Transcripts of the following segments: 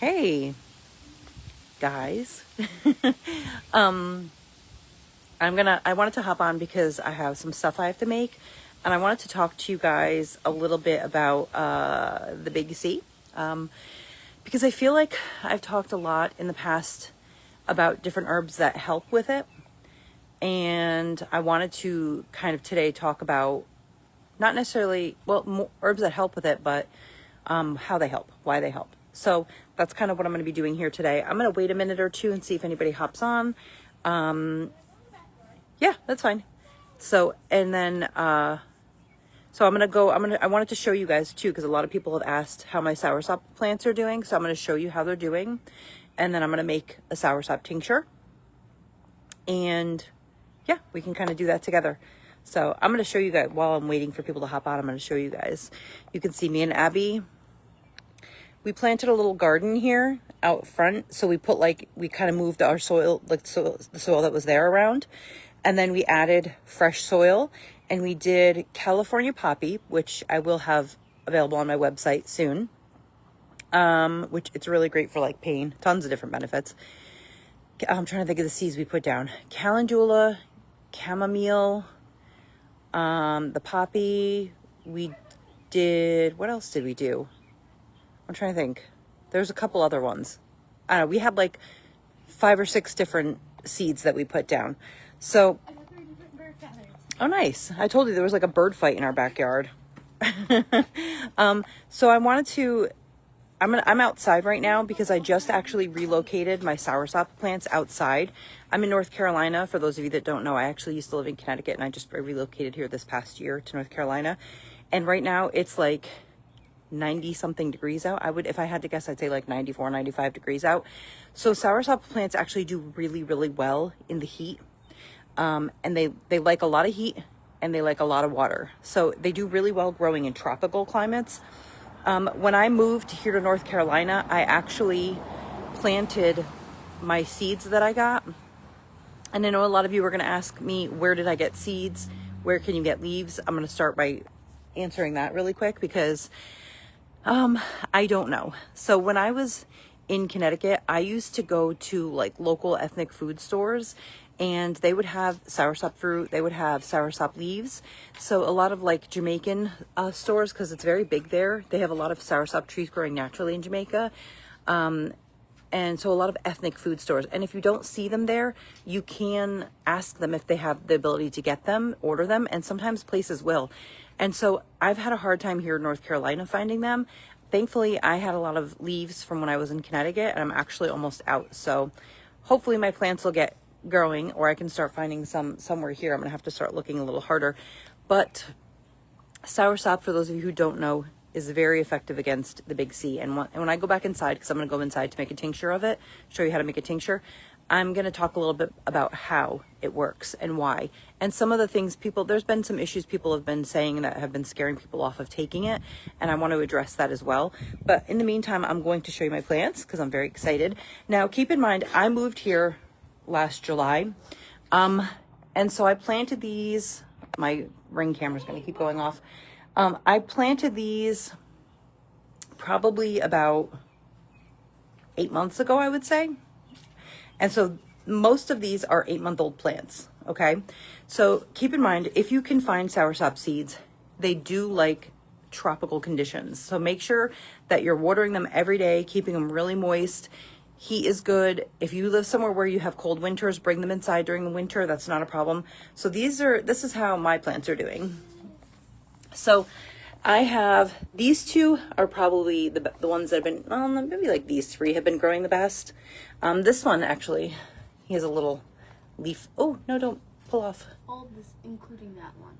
Hey guys. I wanted to hop on because I have some stuff I have to make, and I wanted to talk to you guys a little bit about the big C, because I feel like I've talked a lot in the past about different herbs that help with it, and I wanted to kind of today talk about not necessarily herbs that help with it, but how they help, why they help. So that's kind of what I'm going to be doing here today. I'm going to wait a minute or two and see if anybody hops on. Yeah, that's fine. So, and then, so I wanted to show you guys too, because a lot of people have asked how my soursop plants are doing. So I'm going to show you how they're doing. And then I'm going to make a soursop tincture. And yeah, we can kind of do that together. So I'm going to show you guys while I'm waiting for people to hop on. I'm going to show you guys. You can see me and Abby. We planted a little garden here out front. So we kind of moved our soil, the soil that was there around. And then we added fresh soil, and we did California poppy, which I will have available on my website soon. Which it's really great for like pain, tons of different benefits. I'm trying to think of the seeds we put down. Calendula, chamomile, the poppy. We did, what else did we do? I'm trying to think. There's a couple other ones. I don't know. We had like 5 or 6 different seeds that we put down. So, oh, nice. I told you there was like a bird fight in our backyard. So I wanted to, I'm outside right now because I just actually relocated my soursop plants outside. I'm in North Carolina. For those of you that don't know, I actually used to live in Connecticut, and I just relocated here this past year to North Carolina. And right now it's like 90 something degrees out. If I had to guess, I'd say like 94, 95 degrees out. So soursop plants actually do really, really well in the heat. And they like a lot of heat, and they like a lot of water. So they do really well growing in tropical climates. When I moved here to North Carolina, I actually planted my seeds that I got. And I know a lot of you are going to ask me, where did I get seeds? Where can you get leaves? I'm going to start by answering that really quick because I don't know. So when I was in Connecticut, I used to go to like local ethnic food stores, and they would have soursop fruit. They would have soursop leaves. So a lot of like Jamaican stores, because it's very big there, they have a lot of soursop trees growing naturally in Jamaica. And so a lot of ethnic food stores. And if you don't see them there, you can ask them if they have the ability to get them, order them, and sometimes places will. And so I've had a hard time here in North Carolina finding them. Thankfully, I had a lot of leaves from when I was in Connecticut, and I'm actually almost out. So hopefully my plants will get growing, or I can start finding some somewhere here. I'm going to have to start looking a little harder. But soursop, for those of you who don't know, is very effective against the big C. And when I go back inside, because I'm going to go inside to make a tincture of it, show you how to make a tincture, I'm going to talk a little bit about how it works and why. And some of the things there's been some issues people have been saying that have been scaring people off of taking it. And I want to address that as well. But in the meantime, I'm going to show you my plants because I'm very excited. Now, keep in mind, I moved here last July. And so I planted these. My ring camera's going to keep going off. I planted these probably about 8 months ago, I would say. And so most of these are 8-month-old plants, okay? So keep in mind, if you can find soursop seeds, they do like tropical conditions. So make sure that you're watering them every day, keeping them really moist. Heat is good. If you live somewhere where you have cold winters, bring them inside during the winter. That's not a problem. So this is how my plants are doing. So I have, these two are probably the ones that have been, maybe like these 3 have been growing the best. This one actually, he has a little leaf. Oh, no, don't pull off. All of this, including that one.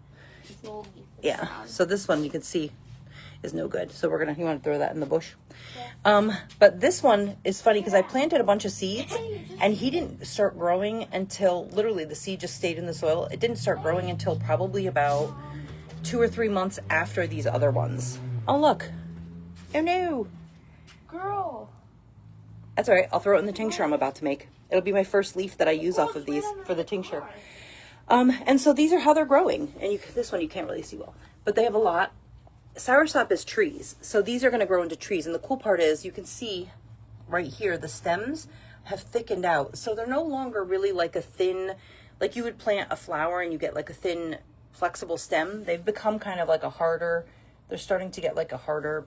This little leaf. Yeah, so this one you can see is no good. So you want to throw that in the bush. Yeah. But this one is funny because I planted a bunch of seeds, and he didn't start growing until, literally the seed just stayed in the soil. It didn't start growing until probably about 2 or 3 months after these other ones. Oh, look. Oh, no. Girl. That's all right. I'll throw it in the tincture I'm about to make. It'll be my first leaf that I use off of these for the tincture. And so these are how they're growing. And this one you can't really see well. But they have a lot. Soursop is trees. So these are going to grow into trees. And the cool part is you can see right here, the stems have thickened out. So they're no longer really like a thin, like you would plant a flower and you get like a thin, flexible stem. They've become kind of like a harder, they're starting to get like a harder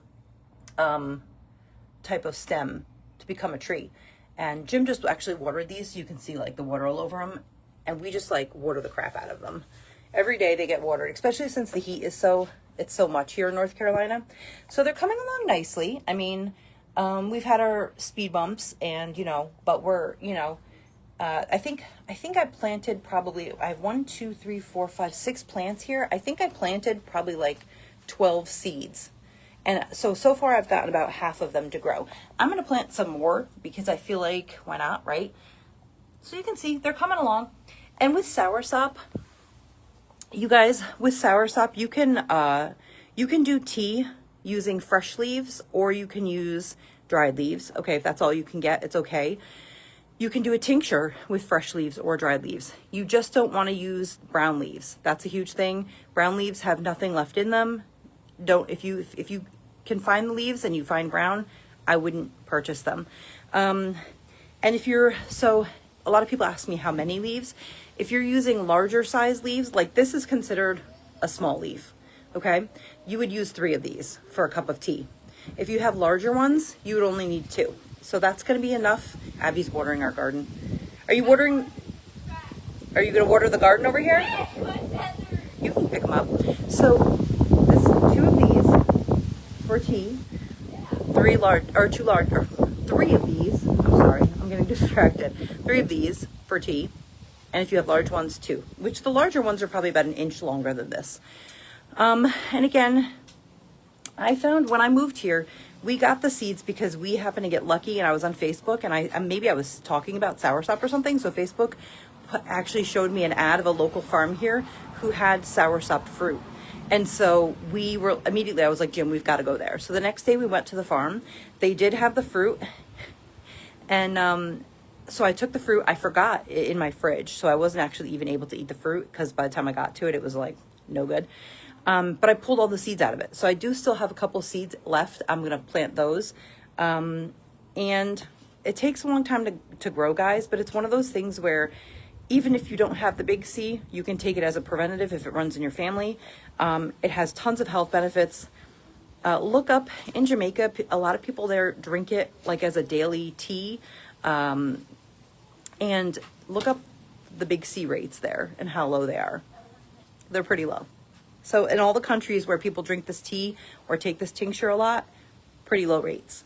type of stem to become a tree. And Jim just actually watered these. You can see like the water all over them. And we just like water the crap out of them. Every day they get watered, especially since the heat is so much here in North Carolina. So they're coming along nicely. I mean, we've had our speed bumps and, but we're, I think I planted probably, I have 1, 2, 3, 4, 5, 6 plants here. I think I planted probably like 12 seeds. And so far I've gotten about half of them to grow. I'm going to plant some more because I feel like, why not, right? So you can see they're coming along. And with soursop, you guys, with soursop, you can do tea using fresh leaves, or you can use dried leaves. Okay, if that's all you can get, it's okay. You can do a tincture with fresh leaves or dried leaves. You just don't want to use brown leaves. That's a huge thing. Brown leaves have nothing left in them. If you can find the leaves and you find brown, I wouldn't purchase them. And a lot of people ask me how many leaves. If you're using larger size leaves, like this is considered a small leaf, okay? You would use 3 of these for a cup of tea. If you have larger ones, you would only need 2. So that's gonna be enough. Abby's watering our garden. Are you gonna water the garden over here? You can pick them up. So this 2 of these for tea, 3 of these, I'm sorry, I'm getting distracted. 3 of these for tea. And if you have large ones, 2, which the larger ones are probably about 1 inch longer than this. And again, I found when I moved here, we got the seeds because we happened to get lucky, and I was on Facebook, and maybe I was talking about soursop or something. So Facebook actually showed me an ad of a local farm here who had soursop fruit. And so I was like, Jim, we've got to go there. So the next day we went to the farm. They did have the fruit. And so I took the fruit. I forgot it in my fridge. So I wasn't actually even able to eat the fruit because by the time I got to it, it was like no good. But I pulled all the seeds out of it. So I do still have a couple seeds left. I'm going to plant those. And it takes a long time to grow, guys. But it's one of those things where even if you don't have the big C, you can take it as a preventative if it runs in your family. It has tons of health benefits. Look up in Jamaica, a lot of people there drink it like as a daily tea. And look up the big C rates there and how low they are. They're pretty low. So in all the countries where people drink this tea or take this tincture a lot, pretty low rates.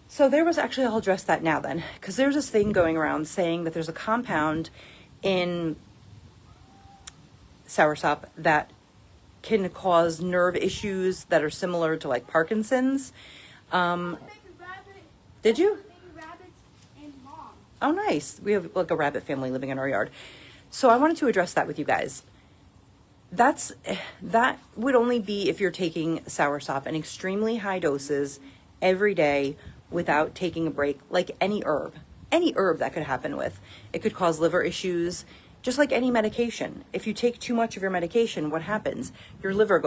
So I'll address that now then, because there's this thing going around saying that there's a compound in soursop that can cause nerve issues that are similar to like Parkinson's. Did you? Oh, nice. We have like a rabbit family living in our yard. So I wanted to address that with you guys. That would only be if you're taking soursop in extremely high doses every day without taking a break, like any herb that could happen with. It could cause liver issues, just like any medication. If you take too much of your medication, what happens? Your liver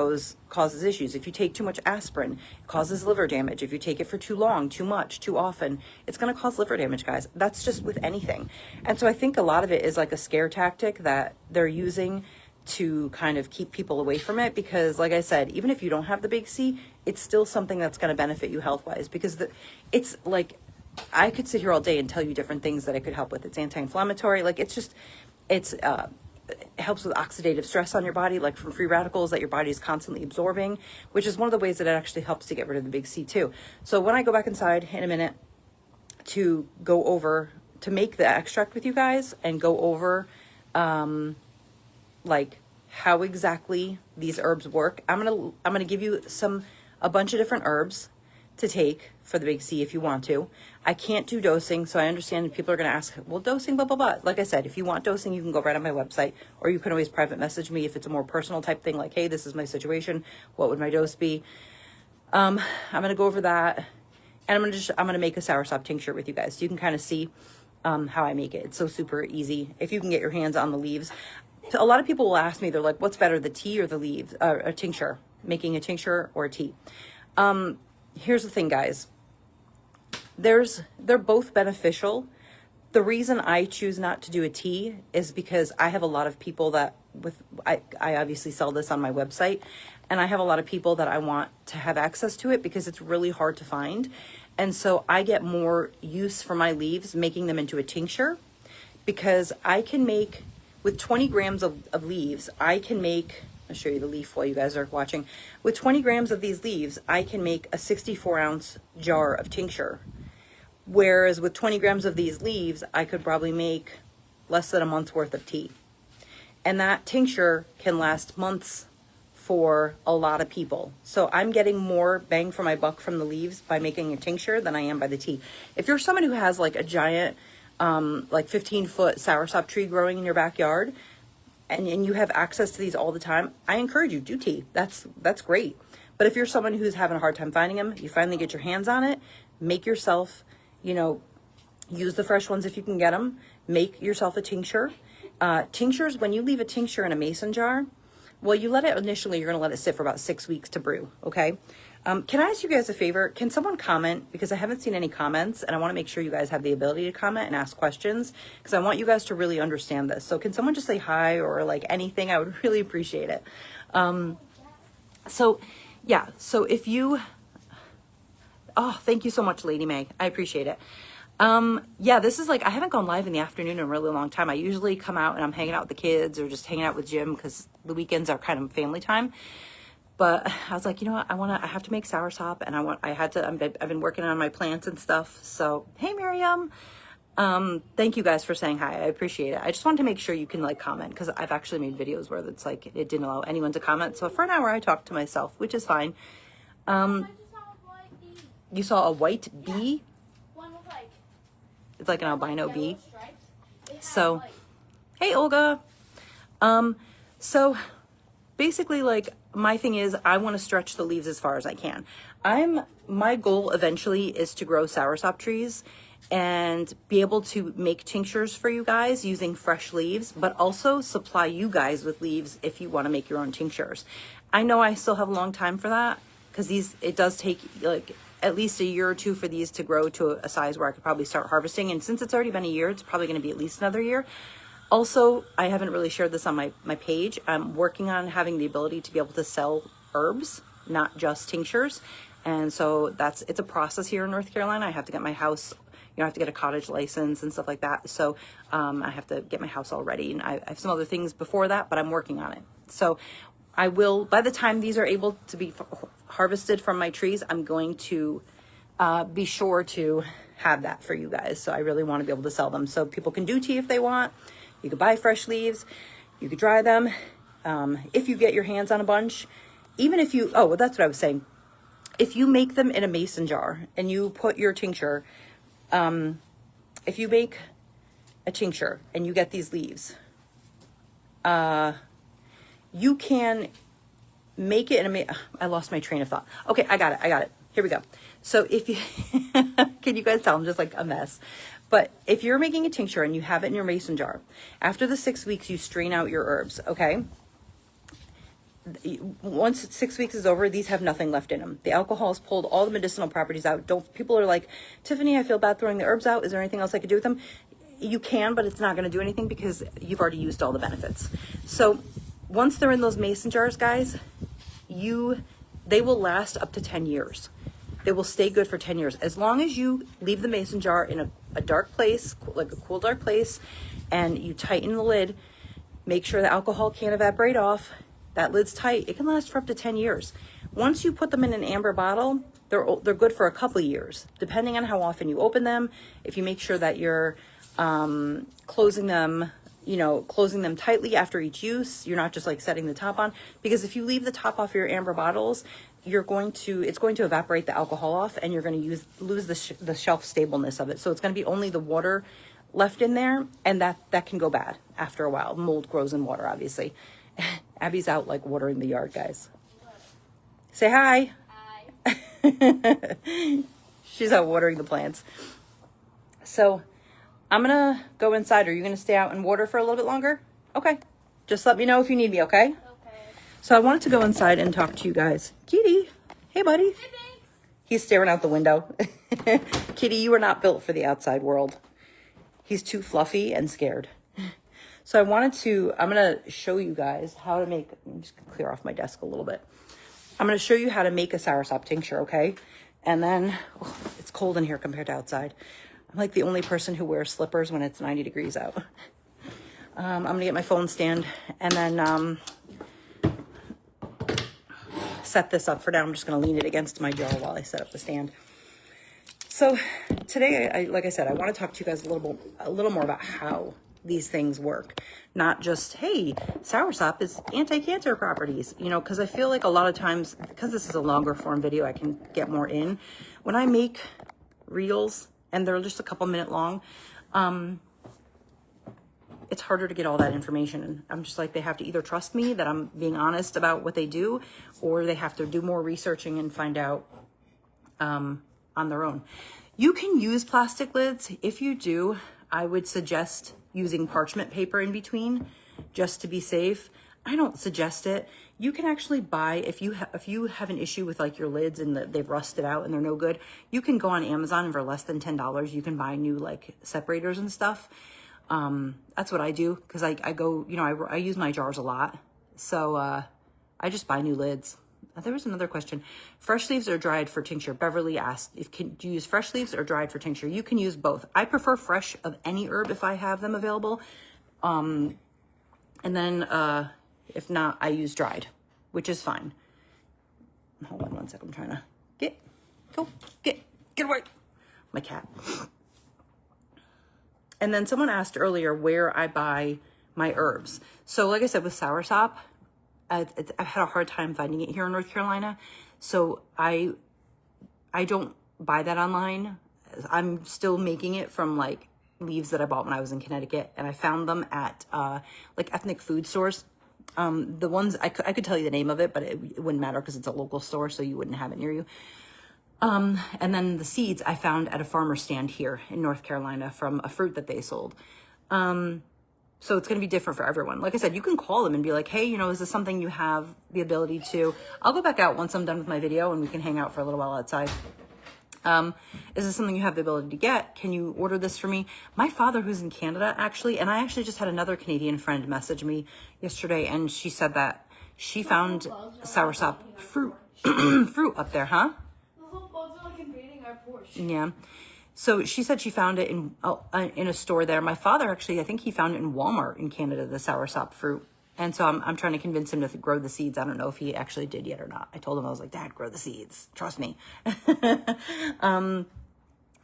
causes issues. If you take too much aspirin, it causes liver damage. If you take it for too long, too much, too often, it's going to cause liver damage, guys. That's just with anything. And so I think a lot of it is like a scare tactic that they're using to kind of keep people away from it, because like I said, even if you don't have the big C, it's still something that's going to benefit you health-wise, because it's like, I could sit here all day and tell you different things that it could help with. It's anti-inflammatory. Like it helps with oxidative stress on your body, like from free radicals that your body is constantly absorbing, which is one of the ways that it actually helps to get rid of the big C too. So when I go back inside in a minute to make the extract with you guys and go over, like how exactly these herbs work. I'm gonna give you a bunch of different herbs to take for the big C if you want to. I can't do dosing, so I understand people are gonna ask, well, dosing, blah, blah, blah. Like I said, if you want dosing, you can go right on my website, or you can always private message me if it's a more personal type thing, like, hey, this is my situation, what would my dose be? I'm gonna go over that, and I'm gonna make a soursop tincture with you guys, so you can kind of see how I make it. It's so super easy if you can get your hands on the leaves. A lot of people will ask me, they're like, what's better, the tea or the leaves, a tincture, making a tincture or a tea? Here's the thing, guys. they're both beneficial. The reason I choose not to do a tea is because I have a lot of people that I obviously sell this on my website, and I have a lot of people that I want to have access to it because it's really hard to find. And so I get more use for my leaves making them into a tincture, because I can make, with 20 grams of leaves, I can make, I'll show you the leaf while you guys are watching. With 20 grams of these leaves, I can make a 64-ounce jar of tincture. Whereas with 20 grams of these leaves, I could probably make less than a month's worth of tea. And that tincture can last months for a lot of people. So I'm getting more bang for my buck from the leaves by making a tincture than I am by the tea. If you're someone who has like a giant, like 15-foot soursop tree growing in your backyard, and you have access to these all the time, I encourage you, do tea. That's great. But if you're someone who's having a hard time finding them, you finally get your hands on it, make yourself, use the fresh ones if you can get them. Make yourself a tincture. Tinctures, when you leave a tincture in a mason jar, well, you let it initially, you're going to let it sit for about 6 weeks to brew, okay? Can I ask you guys a favor? Can someone comment? Because I haven't seen any comments, and I want to make sure you guys have the ability to comment and ask questions, because I want you guys to really understand this. So can someone just say hi or like anything? I would really appreciate it. So if you... Oh, thank you so much, Lady May. I appreciate it. This is like, I haven't gone live in the afternoon in a really long time. I usually come out and I'm hanging out with the kids or just hanging out with Jim because the weekends are kind of family time. But I was like, you know what? I have to make soursop, and I've been working on my plants and stuff. So, hey, Miriam. Thank you guys for saying hi. I appreciate it. I just wanted to make sure you can like comment, because I've actually made videos where it's like, it didn't allow anyone to comment. So for an hour I talked to myself, which is fine. You saw a white bee? One with like, it's like an albino bee. stripes. So, hey, Olga. So basically, like, my thing is I want to stretch the leaves as far as I can. My goal eventually is to grow soursop trees and be able to make tinctures for you guys using fresh leaves, but also supply you guys with leaves if you want to make your own tinctures. I know I still have a long time for that, because it does take like at least a year or two for these to grow to a size where I could probably start harvesting. And since it's already been a year, it's probably going to be at least another year. Also, I haven't really shared this on my page. I'm working on having the ability to be able to sell herbs, not just tinctures. And so it's a process here in North Carolina. I have to get my house, I have to get a cottage license and stuff like that. So I have to get my house all ready. And I have some other things before that, but I'm working on it. So I will, by the time these are able to be harvested from my trees, I'm going to be sure to have that for you guys. So I really want to be able to sell them so people can do tea if they want. You could buy fresh leaves, you could dry them. If you get your hands on a bunch, even if you, that's what I was saying. If you make them in a mason jar and you put your tincture, if you make a tincture and you get these leaves, you can make it in I lost my train of thought. Okay, I got it. Here we go. So if you, can you guys tell I'm just like a mess? But if you're making a tincture and you have it in your mason jar, after the 6 weeks, you strain out your herbs, okay? Once 6 weeks is over, these have nothing left in them. The alcohol has pulled all the medicinal properties out. People are like, Tiffany, I feel bad throwing the herbs out. Is there anything else I could do with them? You can, but it's not going to do anything because you've already used all the benefits. So once they're in those mason jars, guys, they will last up to 10 years. They will stay good for 10 years. As long as you leave the mason jar in a dark place, like a cool, dark place, and you tighten the lid, make sure the alcohol can't evaporate off, that lid's tight, it can last for up to 10 years. Once you put them in an amber bottle, they're good for a couple of years, depending on how often you open them. If you make sure that you're closing them tightly after each use, you're not just like setting the top on, because if you leave the top off your amber bottles, it's going to evaporate the alcohol off, and you're going to lose the shelf stableness of it. So it's going to be only the water left in there, and that can go bad after a while. Mold grows in water, obviously. Abby's out like watering the yard, guys. Say hi. Hi. She's out watering the plants. So I'm going to go inside. Are you going to stay out and water for a little bit longer? Okay. Just let me know if you need me, okay? Okay. So I wanted to go inside and talk to you guys. Kitty. Hey, buddy. Hey, thanks. He's staring out the window. Kitty, you are not built for the outside world. He's too fluffy and scared. So I'm going to show you guys how to make, I'm just going to clear off my desk a little bit. I'm going to show you how to make a soursop tincture, okay? And then, it's cold in here compared to outside. I'm like the only person who wears slippers when it's 90 degrees out. I'm going to get my phone stand and then set this up for now. I'm just going to lean it against my jar while I set up the stand. So today, like I said, I want to talk to you guys a little more about how these things work. Not just, hey, soursop is anti-cancer properties, you know, because I feel like a lot of times, because this is a longer form video, I can get more in. When I make reels and they're just a couple minute long, it's harder to get all that information. And I'm just like, they have to either trust me that I'm being honest about what they do, or they have to do more researching and find out on their own. You can use plastic lids. If you do, I would suggest using parchment paper in between just to be safe. I don't suggest it. You can actually buy, if you have an issue with like your lids and they've rusted out and they're no good, you can go on Amazon and for less than $10, you can buy new like separators and stuff. That's what I do because I go, you know, I use my jars a lot. So I just buy new lids. There was another question. Fresh leaves or dried for tincture? Beverly asked, do you use fresh leaves or dried for tincture? You can use both. I prefer fresh of any herb if I have them available. And then if not, I use dried, which is fine. Hold on one second. I'm trying to get away. My cat. And then someone asked earlier where I buy my herbs. So like I said, with soursop, I've had a hard time finding it here in North Carolina. So I don't buy that online. I'm still making it from like leaves that I bought when I was in Connecticut. And I found them at like ethnic food stores. The ones, I could tell you the name of it, but it wouldn't matter because it's a local store, so you wouldn't have it near you. And then the seeds I found at a farmer's stand here in North Carolina from a fruit that they sold. So it's going to be different for everyone. Like I said, you can call them and be like, hey, you know, is this something you have the ability to? I'll go back out once I'm done with my video and we can hang out for a little while outside. Is this something you have the ability to get? Can you order this for me? My father, who's in Canada, actually, and I actually just had another Canadian friend message me yesterday, and she said that she found soursop fruit up there, huh? The whole bugs are like invading our porch. Yeah. So she said she found it in a store there. My father actually, I think he found it in Walmart in Canada, the soursop fruit. And so I'm trying to convince him to grow the seeds. I don't know if he actually did yet or not. I told him, I was like, Dad, grow the seeds. Trust me.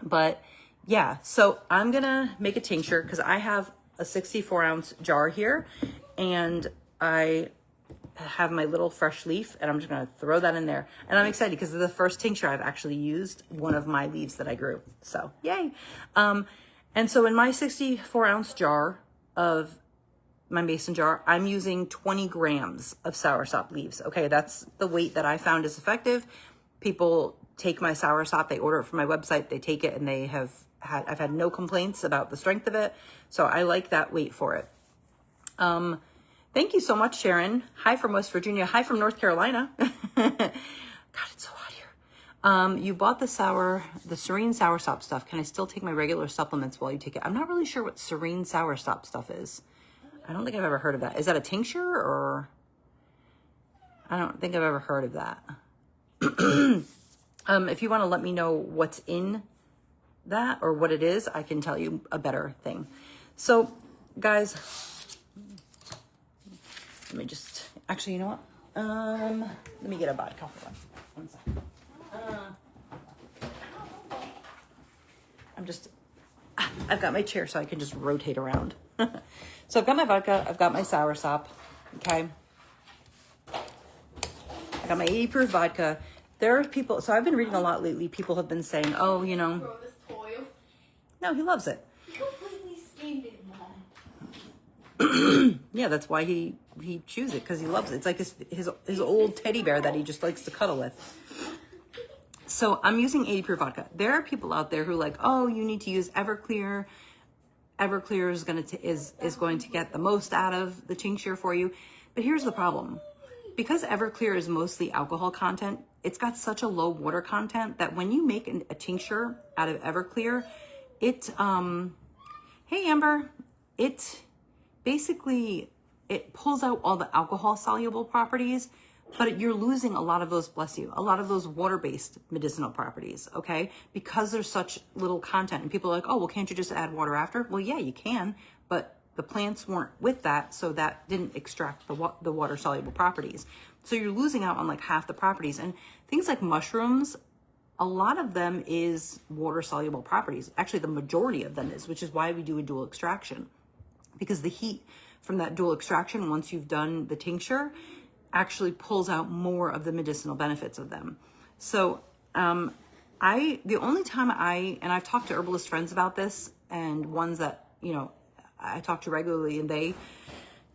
But yeah, so I'm going to make a tincture because I have a 64-ounce jar here. And I have my little fresh leaf and I'm just going to throw that in there. And I'm excited because it's the first tincture I've actually used one of my leaves that I grew. So yay. And so in my 64-ounce jar of my mason jar, I'm using 20 grams of soursop leaves. Okay, that's the weight that I found is effective. People take my soursop, they order it from my website, they take it, and I've had no complaints about the strength of it. So I like that weight for it. Thank you so much, Sharon. Hi from West Virginia. Hi from North Carolina. God, it's so hot here. You bought the serene soursop stuff. Can I still take my regular supplements while you take it? I'm not really sure what serene soursop stuff is. I don't think I've ever heard of that. Is that a tincture or? I don't think I've ever heard of that. If you want to let me know what's in that or what it is, I can tell you a better thing. So, guys, let me just, actually, you know what? Let me get a vodka. Hold on. One second. I've got my chair so I can just rotate around. So I've got my vodka, I've got my soursop, okay? I got my 80 proof vodka. There are people, so I've been reading a lot lately. People have been saying, oh, you know. Throw this toy. No, he loves it. He completely steamed it, Mom. Yeah, that's why he chews it, because he loves it. It's like his old teddy bear that he just likes to cuddle with. So I'm using 80 proof vodka. There are people out there who are like, oh, you need to use Everclear. Everclear is going to get the most out of the tincture for you. But here's the problem. Because Everclear is mostly alcohol content, it's got such a low water content that when you make a tincture out of Everclear, it, hey Amber, it basically, it pulls out all the alcohol soluble properties, but you're losing a lot of those, bless you, a lot of those water-based medicinal properties, okay? Because there's such little content and people are like, oh, well, can't you just add water after? Well, yeah, you can, but the plants weren't with that, so that didn't extract the water soluble properties. So you're losing out on like half the properties. And things like mushrooms, a lot of them is water soluble properties. Actually, the majority of them is, which is why we do a dual extraction, because the heat from that dual extraction, once you've done the tincture, actually pulls out more of the medicinal benefits of them. So the only time and I've talked to herbalist friends about this, and ones that, you know, I talk to regularly, and they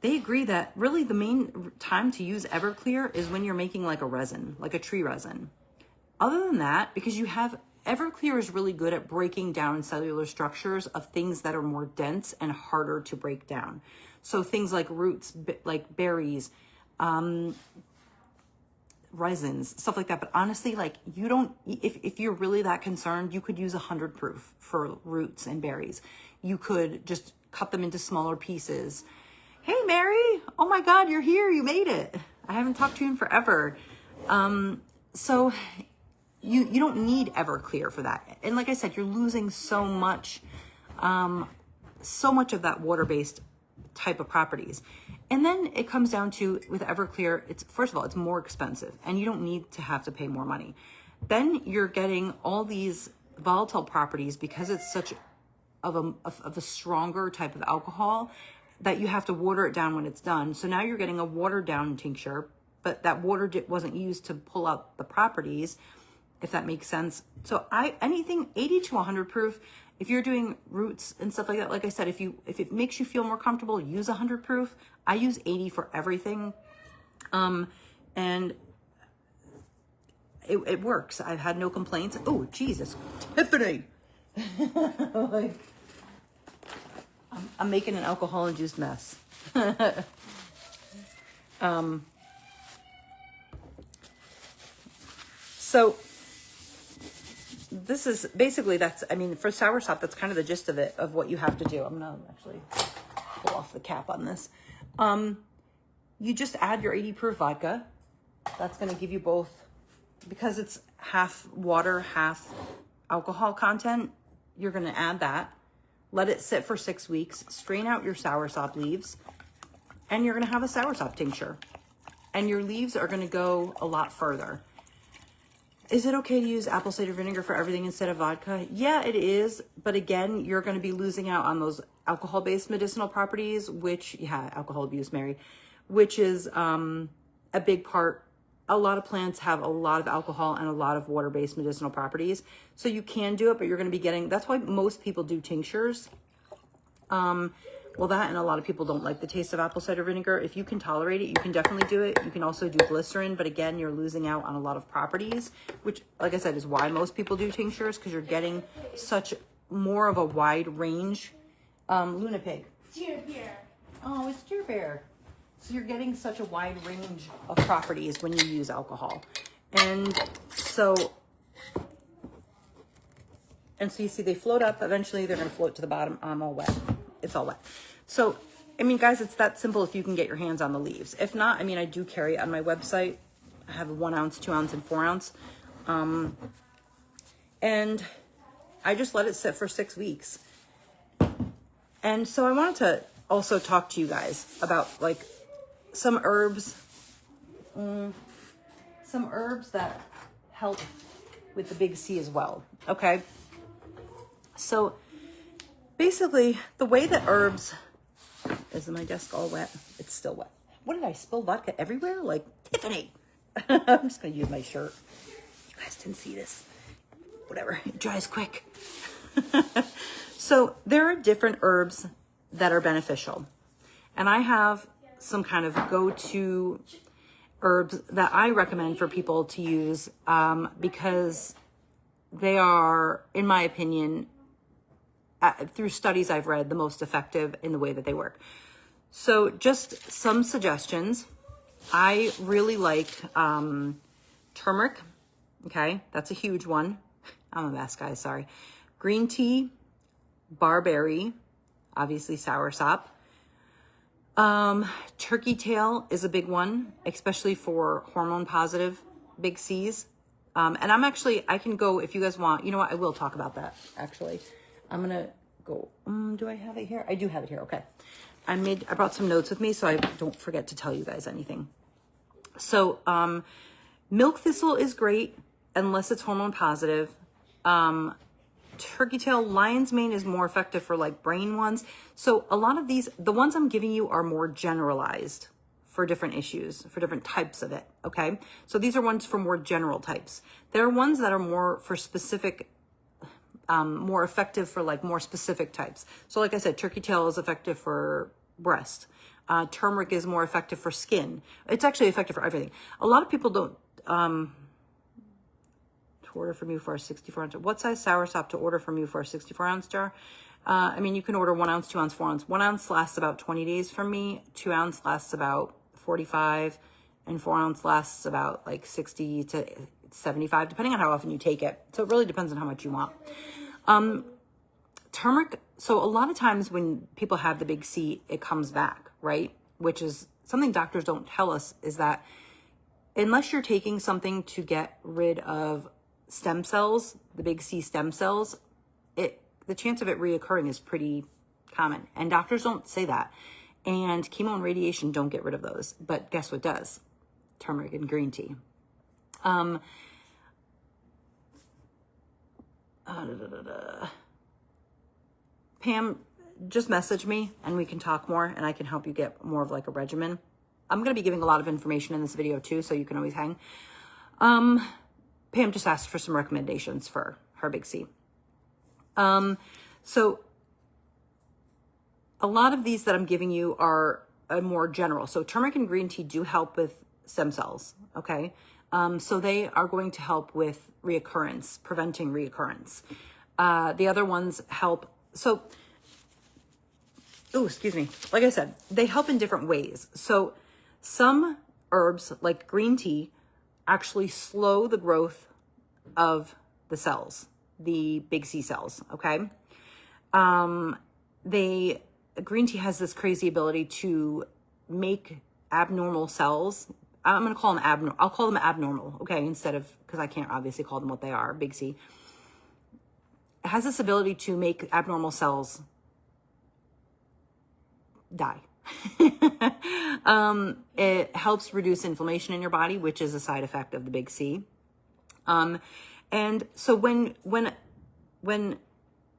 agree that really the main time to use Everclear is when you're making like a resin, like a tree resin. Other than that, because Everclear is really good at breaking down cellular structures of things that are more dense and harder to break down. So things like roots, like berries, resins, stuff like that. But honestly, like you don't, if you're really that concerned, you could use 100 proof for roots and berries. You could just cut them into smaller pieces. Hey, Mary. Oh my God, you're here. You made it. I haven't talked to you in forever. So you don't need Everclear for that. And like I said, you're losing so much of that water-based type of properties. And then it comes down to, with Everclear, first of all, it's more expensive and you don't need to have to pay more money. Then you're getting all these volatile properties because it's such of a stronger type of alcohol that you have to water it down when it's done. So now you're getting a watered down tincture, but that water wasn't used to pull out the properties, if that makes sense. So anything 80 to 100 proof, if you're doing roots and stuff like that, like I said, if it makes you feel more comfortable, use 100 proof. I use 80 for everything. And it works. I've had no complaints. Oh, Jesus, Tiffany. Like, I'm making an alcohol-induced mess. So this is basically, for Soursop, that's kind of the gist of it, of what you have to do. I'm gonna actually pull off the cap on this. You just add your 80 proof vodka. That's gonna give you both, because it's half water, half alcohol content, you're gonna add that. Let it sit for 6 weeks, strain out your Soursop leaves, and you're gonna have a Soursop tincture. And your leaves are gonna go a lot further. Is it okay to use apple cider vinegar for everything instead of vodka? Yeah, it is. But again, you're going to be losing out on those alcohol-based medicinal properties, alcohol abuse, Mary, which is a big part. A lot of plants have a lot of alcohol and a lot of water-based medicinal properties. So you can do it, but you're going to be that's why most people do tinctures. Well, that, and a lot of people don't like the taste of apple cider vinegar. If you can tolerate it, you can definitely do it. You can also do glycerin, but again, you're losing out on a lot of properties, which, like I said, is why most people do tinctures, because you're getting such more of a wide range. Luna Pig. Dear bear. Oh, it's Dear Bear. So you're getting such a wide range of properties when you use alcohol. And so you see they float up. Eventually, they're going to float to the bottom. I'm all wet. It's all wet. So, I mean, guys, it's that simple if you can get your hands on the leaves. If not, I mean, I do carry it on my website. I have 1 ounce, 2 ounce, and 4 ounce. And I just let it sit for 6 weeks. And so I wanted to also talk to you guys about like some herbs that help with the big C as well. Okay. So basically, the way that herbs, is my desk all wet? It's still wet. What did I spill vodka everywhere? Like, Tiffany. I'm just going to use my shirt. You guys didn't see this. Whatever. It dries quick. So there are different herbs that are beneficial. And I have some kind of go-to herbs that I recommend for people to use because they are, in my opinion, through studies I've read, the most effective in the way that they work. So just some suggestions. I really like turmeric Okay, that's a huge one. I'm a mess, guys, sorry. Green tea, barberry, obviously soursop. Turkey tail is a big one, especially for hormone positive big C's. And I can go if you guys want. You know what? I will talk about that, actually. I'm going to go. Do I have it here? I do have it here. Okay. I brought some notes with me so I don't forget to tell you guys anything. So, milk thistle is great unless it's hormone positive. Turkey tail, lion's mane is more effective for like brain ones. So a lot of these, the ones I'm giving you are more generalized for different issues, for different types of it. Okay. So these are ones for more general types. There are ones that are more for specific, more effective for like more specific types. So like I said, turkey tail is effective for breast. Turmeric is more effective for skin. It's actually effective for everything. A lot of people don't, to order from you for a 64 ounce. What size soursop to order from you for a 64 ounce jar? I mean, you can order 1 ounce, 2 ounce, 4 ounce. 1 ounce lasts about 20 days from me. 2 ounce lasts about 45, and 4 ounce lasts about like 60 to 75, depending on how often you take it. So it really depends on how much you want. Turmeric. So a lot of times when people have the big C, it comes back, right? Which is something doctors don't tell us, is that unless you're taking something to get rid of stem cells, the big C stem cells, the chance of it reoccurring is pretty common. And doctors don't say that. And chemo and radiation don't get rid of those. But guess what does? Turmeric and green tea. Pam, just message me and we can talk more and I can help you get more of like a regimen. I'm going to be giving a lot of information in this video too, so you can always hang. Pam just asked for some recommendations for her big C. So a lot of these that I'm giving you are more general. So turmeric and green tea do help with stem cells. Okay. So they are going to help with reoccurrence, preventing reoccurrence. The other ones help. So, excuse me. Like I said, they help in different ways. So some herbs like green tea actually slow the growth of the cells, the big C cells. Okay. Green tea has this crazy ability to make abnormal cells. I'm going to call them abnormal. I'll call them abnormal. Okay. Instead of, because I can't obviously call them what they are, big C. It has this ability to make abnormal cells die. It helps reduce inflammation in your body, which is a side effect of the big C. And so when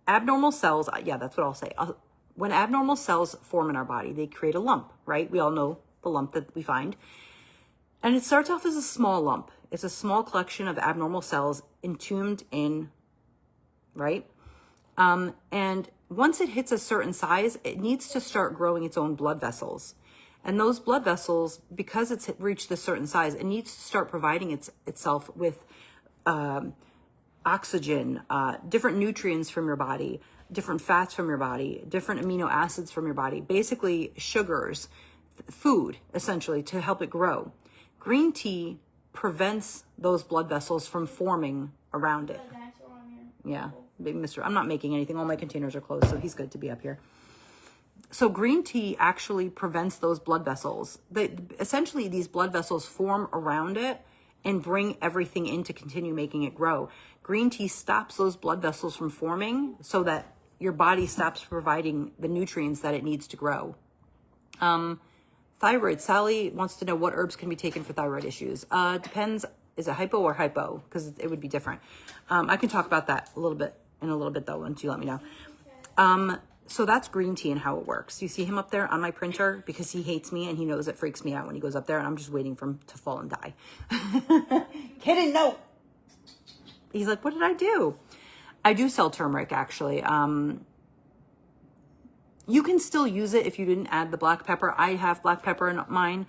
abnormal cells, yeah, that's what I'll say. When abnormal cells form in our body, they create a lump, right? We all know the lump that we find. And it starts off as a small lump. It's a small collection of abnormal cells entombed in, right? And once it hits a certain size, it needs to start growing its own blood vessels. And those blood vessels, because it's reached a certain size, it needs to start providing itself with oxygen, different nutrients from your body, different fats from your body, different amino acids from your body, basically sugars, food, essentially, to help it grow. Green tea prevents those blood vessels from forming around it. Yeah, big Mr. I'm not making anything. All my containers are closed, so he's good to be up here. So green tea actually prevents those blood vessels. Essentially, these blood vessels form around it and bring everything in to continue making it grow. Green tea stops those blood vessels from forming so that your body stops providing the nutrients that it needs to grow. Thyroid. Sally wants to know what herbs can be taken for thyroid issues. Depends. Is it hypo or hypo? Because it would be different. I can talk about that in a little bit though, once you let me know. So that's green tea and how it works. You see him up there on my printer because he hates me and he knows it freaks me out when he goes up there and I'm just waiting for him to fall and die. Kidding, no. He's like, what did I do? I do sell turmeric actually. You can still use it if you didn't add the black pepper. I have black pepper in mine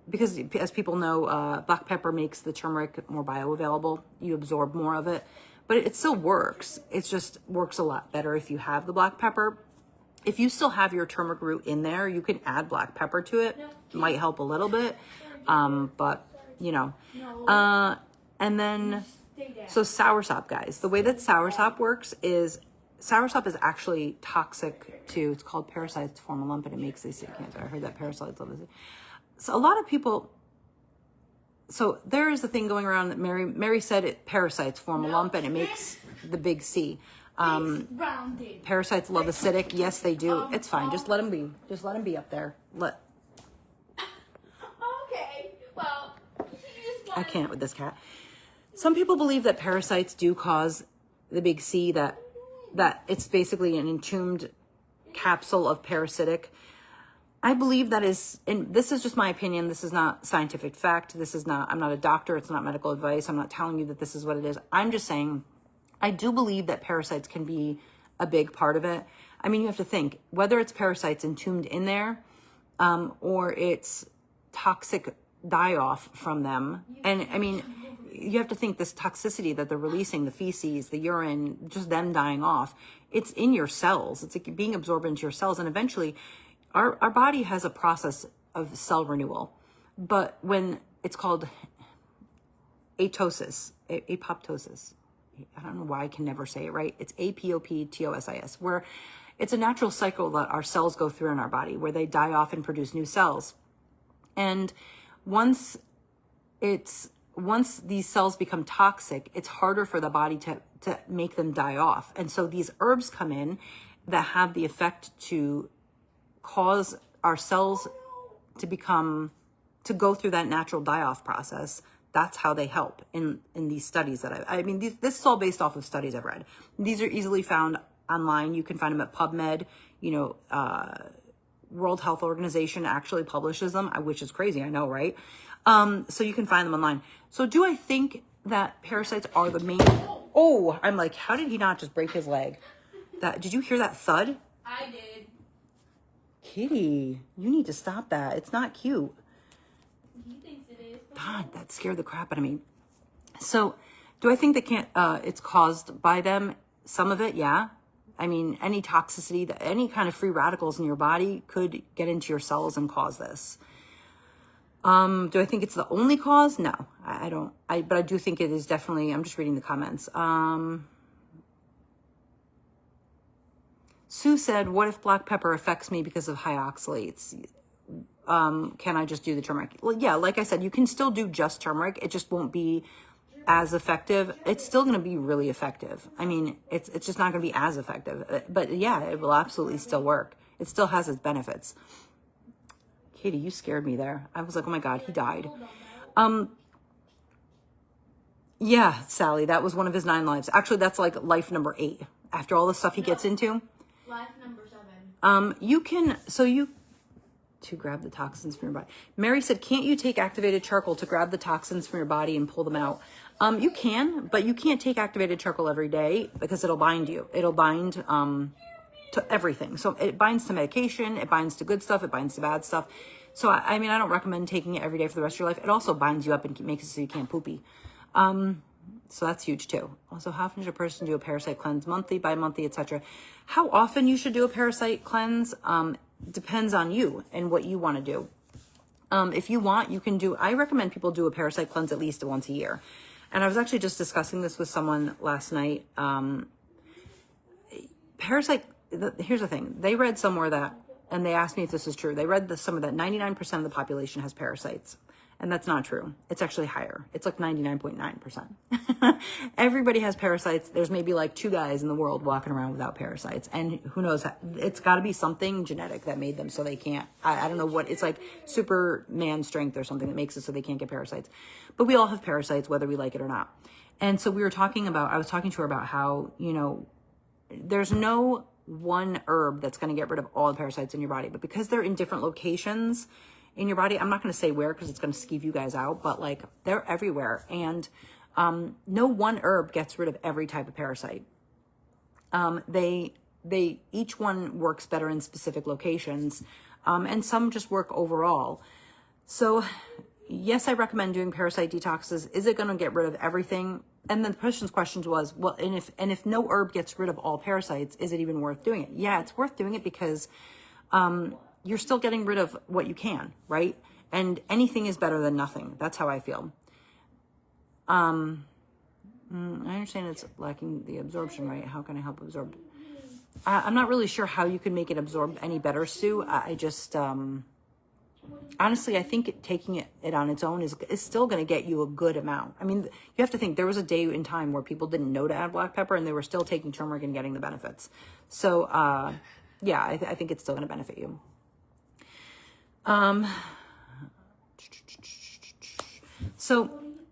because as people know, black pepper makes the turmeric more bioavailable. You absorb more of it. But it still works. It just works a lot better if you have the black pepper. If you still have your turmeric root in there, you can add black pepper to it. It might help a little bit. But, you know. And then, Stay down. so soursop, guys. The way that soursop works is, soursop is actually toxic to, it's called parasites form a lump and it makes they sick cancer. I heard that parasites love it. So a lot of people, so there is a thing going around that Mary said it, parasites form a lump and it makes the big C. Rounded. Parasites love acidic. Yes, they do. It's fine. Just let them be. Just let them be up there. Okay. Well, I can't with this cat. Some people believe that parasites do cause the big C, that it's basically an entombed capsule of parasitic. I believe that is, and this is just my opinion. This is not scientific fact. This is not, I'm not a doctor. It's not medical advice. I'm not telling you that this is what it is. I'm just saying, I do believe that parasites can be a big part of it. I mean, you have to think, whether it's parasites entombed in there, or it's toxic die-off from them. And I mean, you have to think this toxicity that they're releasing, the feces, the urine, just them dying off, it's in your cells. It's like being absorbed into your cells. And eventually our body has a process of cell renewal. But when it's called apoptosis, I don't know why I can never say it right. It's apoptosis, where it's a natural cycle that our cells go through in our body, where they die off and produce new cells. And once these cells become toxic, it's harder for the body to make them die off. And so these herbs come in that have the effect to cause our cells to go through that natural die-off process. That's how they help in these studies that I mean, this is all based off of studies I've read. These are easily found online. You can find them at PubMed. World Health Organization actually publishes them, which is crazy. I know, right? So you can find them online. So do I think that parasites are the main... Oh, I'm like, how did he not just break his leg? Did you hear that thud? I did. Kitty, you need to stop that. It's not cute. He thinks it is. God, that scared the crap out of me. So do I think it's caused by them? Some of it, yeah. I mean, any toxicity, any kind of free radicals in your body could get into your cells and cause this. Do I think it's the only cause? No, I don't. But I do think it is definitely, I'm just reading the comments. Sue said, what if black pepper affects me because of high oxalates? Can I just do the turmeric? Well, yeah, like I said, you can still do just turmeric. It just won't be as effective. It's still going to be really effective. I mean, it's just not going to be as effective. But yeah, it will absolutely still work. It still has its benefits. Katie, you scared me there. I was like, oh my God, he died. Yeah, Sally, that was one of his 9 lives. Actually, that's like life number 8. After all the stuff he gets into. Life number 7. You can, to grab the toxins from your body. Mary said, can't you take activated charcoal to grab the toxins from your body and pull them out? You can, but you can't take activated charcoal every day because it'll bind you. It'll bind to everything. So it binds to medication, it binds to good stuff, it binds to bad stuff. So I mean, I don't recommend taking it every day for the rest of your life. It also binds you up and makes it so you can't poopy. So that's huge too. Also, how often should a person do a parasite cleanse? Monthly, bi-monthly, etc. How often you should do a parasite cleanse depends on you and what you want to do. If you want, you can I recommend people do a parasite cleanse at least once a year. And I was actually just discussing this with someone last night. Here's the thing. They read somewhere that, and they asked me if this is true. They read somewhere that 99% of the population has parasites. And that's not true. It's actually higher. It's like 99.9%. Everybody has parasites. There's maybe like 2 guys in the world walking around without parasites. And who knows, it's got to be something genetic that made them so they can't. I don't know what, it's like Superman strength or something that makes it so they can't get parasites. But we all have parasites, whether we like it or not. And so I was talking to her about how, there's no one herb that's going to get rid of all the parasites in your body. But because they're in different locations in your body, I'm not going to say where because it's going to skeeve you guys out, but like they're everywhere. And no one herb gets rid of every type of parasite. They each one works better in specific locations, and some just work overall. So yes, I recommend doing parasite detoxes. Is it going to get rid of everything? And then the person's question was, well, and if no herb gets rid of all parasites, is it even worth doing it? Yeah, it's worth doing it because you're still getting rid of what you can, right? And anything is better than nothing. That's how I feel. I understand it's lacking the absorption, right? How can I help absorb? I'm not really sure how you can make it absorb any better, Sue. I just, honestly, I think taking it on its own is still going to get you a good amount. I mean, you have to think there was a day in time where people didn't know to add black pepper and they were still taking turmeric and getting the benefits. So, yeah, I think it's still going to benefit you.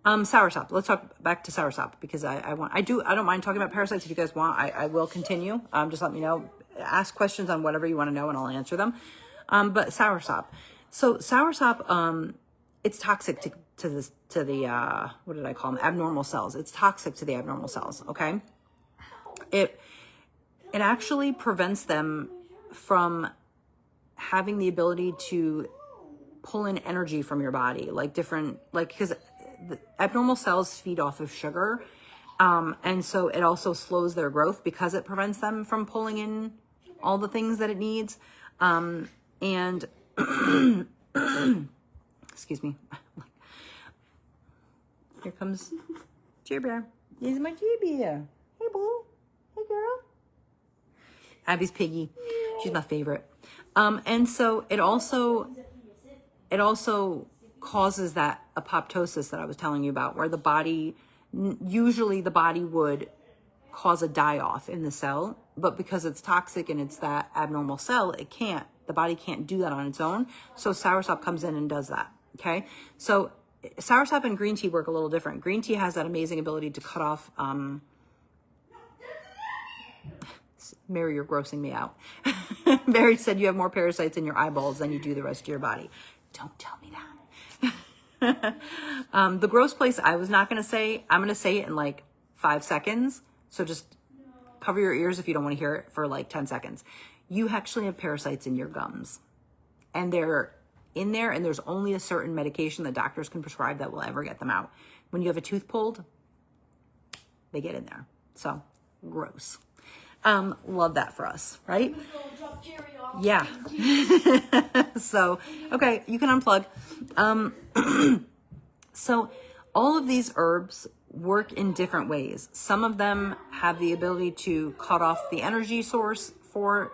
Soursop. Let's talk back to soursop because I don't mind talking about parasites. If you guys want, I will continue. Just let me know. Ask questions on whatever you want to know and I'll answer them. But soursop. So soursop, it's toxic to the what did I call them? Abnormal cells. It's toxic to the abnormal cells. Okay. It actually prevents them from having the ability to pull in energy from your body, because the abnormal cells feed off of sugar. And so it also slows their growth because it prevents them from pulling in all the things that it needs. And excuse me. Here comes Cheer Bear. Here's my Cheer Bear. Hey, boo. Hey, girl. Abby's piggy. She's my favorite. And so it also causes that apoptosis that I was telling you about, where usually the body would cause a die-off in the cell, but because it's toxic and it's that abnormal cell, the body can't do that on its own. So soursop comes in and does that. Okay. So soursop and green tea work a little different. Green tea has that amazing ability to cut off, Mary, you're grossing me out. Mary said you have more parasites in your eyeballs than you do the rest of your body. Don't tell me that. The gross place I was not going to say, I'm going to say it in like 5 seconds. So just cover your ears if you don't want to hear it for like 10 seconds. You actually have parasites in your gums. And they're in there, and there's only a certain medication that doctors can prescribe that will ever get them out. When you have a tooth pulled, they get in there. So gross. Love that for us, right? Yeah. So, okay, you can unplug. So all of these herbs work in different ways. Some of them have the ability to cut off the energy source for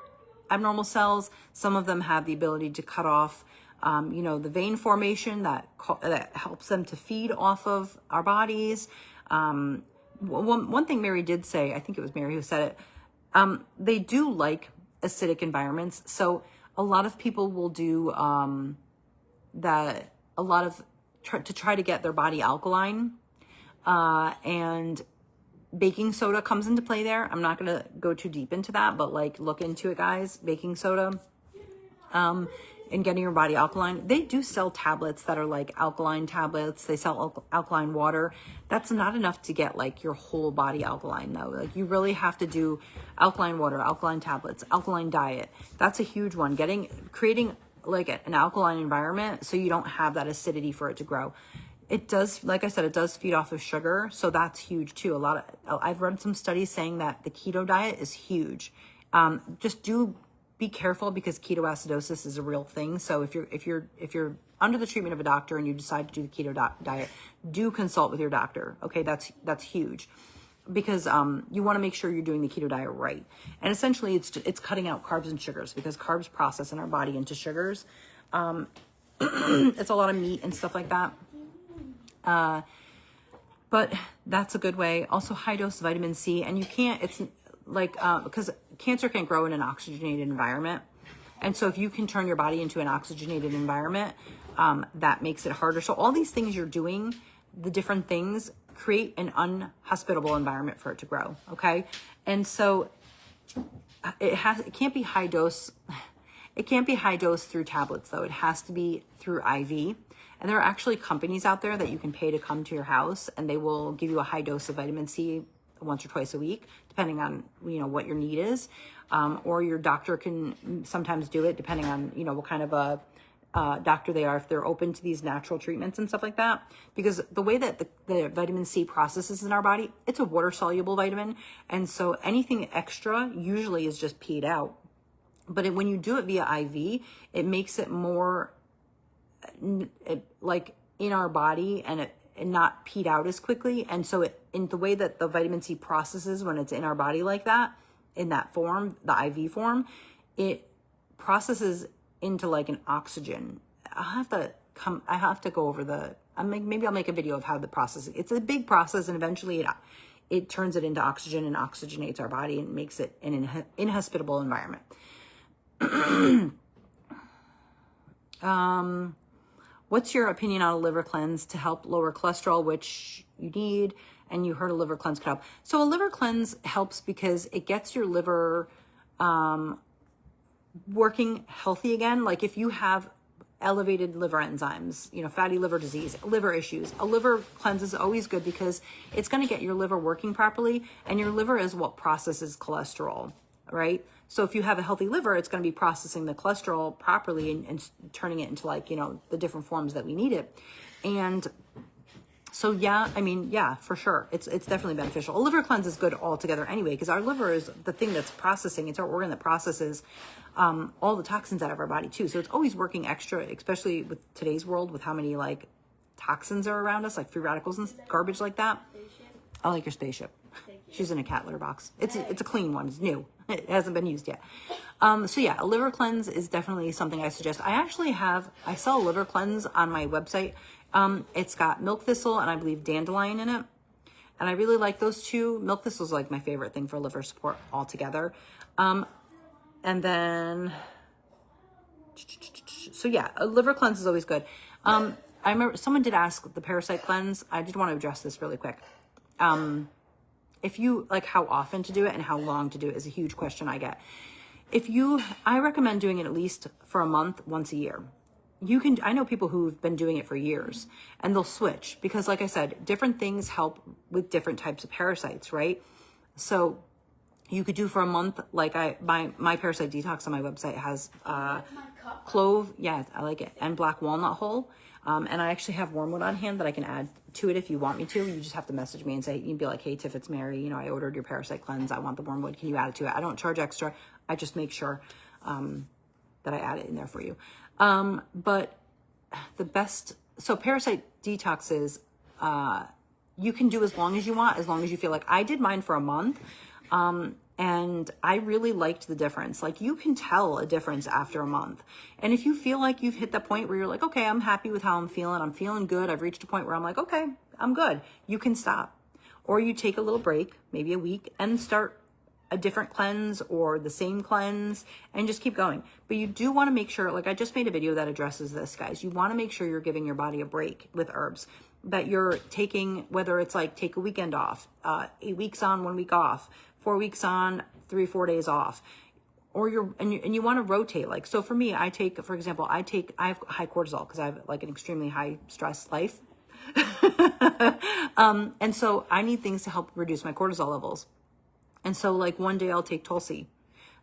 abnormal cells. Some of them have the ability to cut off, the vein formation that helps them to feed off of our bodies. One thing Mary did say, I think it was Mary who said it, they do like acidic environments. So a lot of people will do to try to get their body alkaline. And baking soda comes into play there. I'm not going to go too deep into that, but look into it, guys. Baking soda and getting your body alkaline. They do sell tablets that are like alkaline tablets. They sell alkaline water. That's not enough to get your whole body alkaline though. You really have to do alkaline water, alkaline tablets, alkaline diet. That's a huge one. Creating an alkaline environment so you don't have that acidity for it to grow. It does, like I said, it does feed off of sugar. So that's huge too. I've read some studies saying that the keto diet is huge. Just be careful because ketoacidosis is a real thing. So if you're under the treatment of a doctor and you decide to do the keto diet, do consult with your doctor. Okay, that's huge because you want to make sure you're doing the keto diet right. And essentially, it's cutting out carbs and sugars because carbs process in our body into sugars. It's a lot of meat and stuff like that. But that's a good way. Also, high dose vitamin C, and you can't. It's because cancer can't grow in an oxygenated environment. And so if you can turn your body into an oxygenated environment, that makes it harder. So all these things you're doing, the different things, create an unhospitable environment for it to grow. Okay. And so it can't be high dose. It can't be high dose through tablets though. It has to be through IV. And there are actually companies out there that you can pay to come to your house and they will give you a high dose of vitamin C once or twice a week, depending on, what your need is. Or your doctor can sometimes do it depending on, what kind of a doctor they are, if they're open to these natural treatments and stuff like that. Because the way that the vitamin C processes in our body, it's a water soluble vitamin. And so anything extra usually is just peed out. But when you do it via IV, it makes it more in our body, and not peed out as quickly. And so in the way that the vitamin C processes when it's in our body like that, in that form, the IV form, it processes into like an oxygen. I have to go over maybe I'll make a video of how the process, it's a big process, and eventually it turns it into oxygen and oxygenates our body and makes it an inhospitable environment. What's your opinion on a liver cleanse to help lower cholesterol, which you need? And you heard a liver cleanse could help. So a liver cleanse helps because it gets your liver working healthy again. Like if you have elevated liver enzymes, fatty liver disease, liver issues, a liver cleanse is always good because it's going to get your liver working properly, and your liver is what processes cholesterol, right? So if you have a healthy liver, it's going to be processing the cholesterol properly and turning it into the different forms that we need it. And so, yeah, for sure. It's definitely beneficial. A liver cleanse is good altogether anyway, because our liver is the thing that's processing. It's our organ that processes all the toxins out of our body too. So it's always working extra, especially with today's world, with how many toxins are around us, like free radicals and garbage like that. I like your spaceship. She's in a cat litter box. It's a clean one. It's new. It hasn't been used yet. So yeah, a liver cleanse is definitely something I suggest. I sell a liver cleanse on my website. It's got milk thistle and I believe dandelion in it. And I really like those two. Milk thistle is like my favorite thing for liver support altogether. And then, so yeah, a liver cleanse is always good. I remember someone did ask the parasite cleanse. I did want to address this really quick. If you how often to do it and how long to do it is a huge question I get. I recommend doing it at least for a month, once a year. I know people who've been doing it for years, and they'll switch because, like I said, different things help with different types of parasites, right? So you could do for a month, my Parasite Detox on my website has clove, yeah, I like it, and black walnut hull. And I actually have wormwood on hand that I can add to it if you want me to. You just have to message me and say, you'd be like, hey, Tiff, it's Mary. I ordered your parasite cleanse. I want the wormwood. Can you add it to it? I don't charge extra. I just make sure that I add it in there for you. But so Parasite Detoxes, you can do as long as you want, as long as you feel like. I did mine for a month. And I really liked the difference. You can tell a difference after a month. And if you feel like you've hit that point where you're like, okay, I'm happy with how I'm feeling good. I've reached a point where I'm like, okay, I'm good. You can stop. Or you take a little break, maybe a week, and start a different cleanse or the same cleanse and just keep going. But you do want to make sure, I just made a video that addresses this, guys. You want to make sure you're giving your body a break with herbs, that you're taking, whether it's take a weekend off, 8 weeks on, 1 week off, 4 weeks on, 3-4 days off, or you want to rotate. So for me, I have high cortisol because I have an extremely high stress life. And so I need things to help reduce my cortisol levels. And so one day I'll take Tulsi.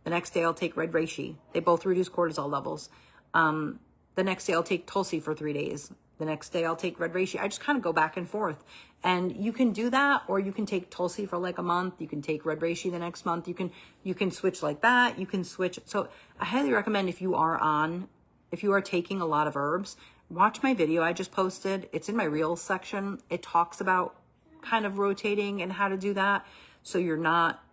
The next day I'll take red reishi. They both reduce cortisol levels. The next day I'll take Tulsi for 3 days. The next day I'll take red reishi. I just kind of go back and forth. And you can do that, or you can take Tulsi for a month. You can take red reishi the next month. You can switch like that. You can switch. So I highly recommend if you are taking a lot of herbs, watch my video I just posted. It's in my Reels section. It talks about kind of rotating and how to do that. So you're not,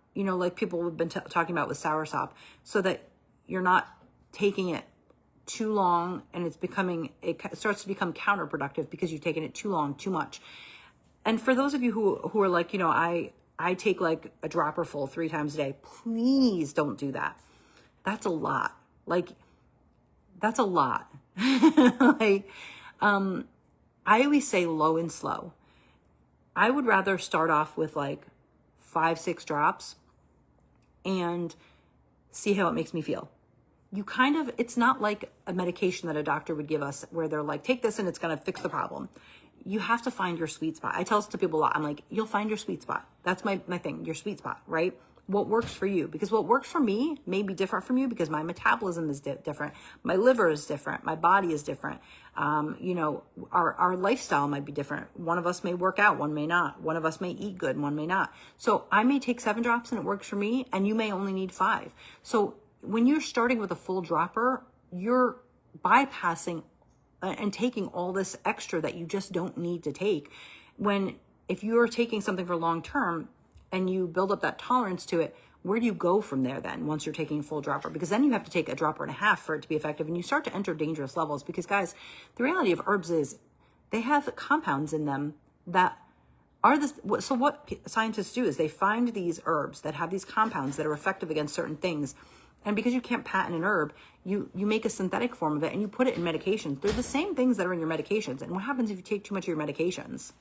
people have been talking about with Soursop, so that you're not taking it too long and it starts to become counterproductive because you've taken it too long, too much. And for those of you who are I take a dropper full 3 times a day, please don't do that. That's a lot. That's a lot. I always say low and slow. I would rather start off with 5-6 drops and see how it makes me feel. It's not like a medication that a doctor would give us where they're take this and it's going to fix the problem. You have to find your sweet spot. I tell this to people a lot. I'm you'll find your sweet spot. That's my thing, your sweet spot, right? What works for you? Because what works for me may be different from you because my metabolism is different. My liver is different. My body is different. Our lifestyle might be different. One of us may work out, one may not. One of us may eat good, one may not. So I may take 7 drops and it works for me, and you may only need 5. So when you're starting with a full dropper, you're bypassing and taking all this extra that you just don't need to take. When, if you are taking something for long term and you build up that tolerance to it, where do you go from there then once you're taking a full dropper? Because then you have to take a dropper and a half for it to be effective, and you start to enter dangerous levels. Because guys, the reality of herbs is they have compounds in them that are this. So what scientists do is they find these herbs that have these compounds that are effective against certain things. And because you can't patent an herb, you make a synthetic form of it and you put it in medications. They're the same things that are in your medications. And what happens if you take too much of your medications?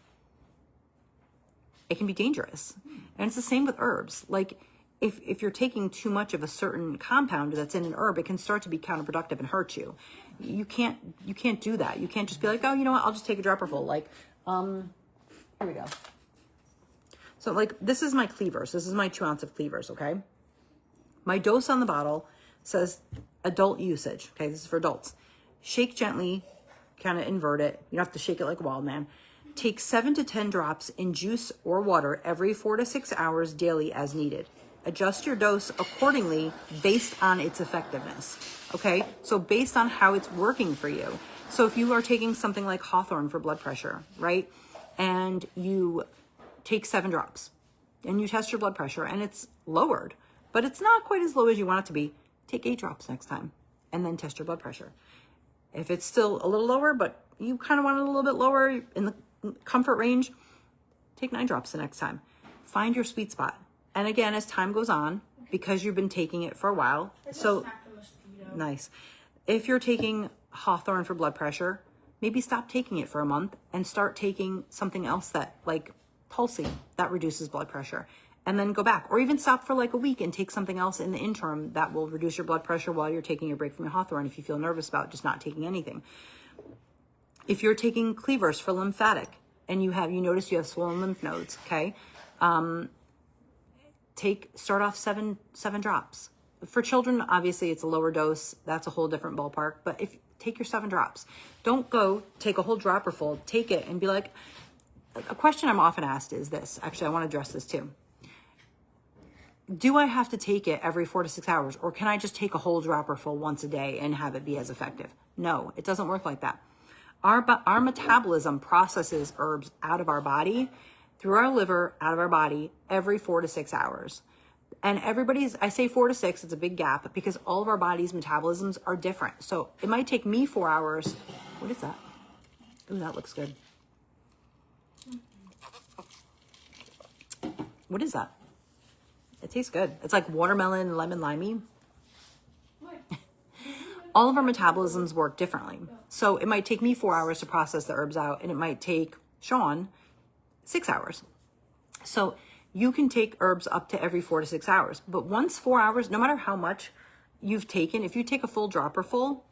It can be dangerous. And it's the same with herbs. Like if you're taking too much of a certain compound that's in an herb, it can start to be counterproductive and hurt you. You can't do that. You can't just be like, oh, you know what? I'll just take a dropper full. Like, here we go. So like, this is my cleavers. This is my 2 ounce of cleavers. Okay. My dose on the bottle says adult usage. Okay, this is for adults. Shake gently, kind of invert it. You don't have to shake it like a wild man. Take 7 to 10 drops in juice or water every 4 to 6 hours daily as needed. Adjust your dose accordingly based on its effectiveness. Okay, so based on how it's working for you. So if you are taking something like hawthorn for blood pressure, right? And you take 7 drops and you test your blood pressure and it's lowered, but it's not quite as low as you want it to be, take 8 drops next time and then test your blood pressure. If it's still a little lower, but you kind of want it a little bit lower in the comfort range, take 9 drops the next time. Find your sweet spot. And again, as time goes on, because you've been taking it for a while, so nice. If you're taking hawthorn for blood pressure, maybe stop taking it for a month and start taking something else that, like Tulsi, that reduces blood pressure. And then go back, or even stop for like a week and take something else in the interim that will reduce your blood pressure while you're taking your break from your hawthorn if you feel nervous about just not taking anything. If you're taking cleavers for lymphatic and you notice you have swollen lymph nodes, okay, start off seven drops. For children, obviously it's a lower dose. That's a whole different ballpark. But take your 7 drops. Don't go take a whole dropper full. Take it and be like, a question I'm often asked is this. Actually, I want to address this too. Do I have to take it every 4 to 6 hours, or can I just take a whole dropper full once a day and have it be as effective? No, it doesn't work like that. Our metabolism processes herbs out of our body, through our liver, out of our body, every 4 to 6 hours. And I say 4 to 6, it's a big gap because all of our body's metabolisms are different. So it might take me 4 hours. What is that? Ooh, that looks good. What is that? It tastes good. It's like watermelon, lemon, limey. All of our metabolisms work differently. So it might take me 4 hours to process the herbs out, and it might take Sean 6 hours. So you can take herbs up to every 4 to 6 hours. But once 4 hours, no matter how much you've taken, if you take a full dropper full,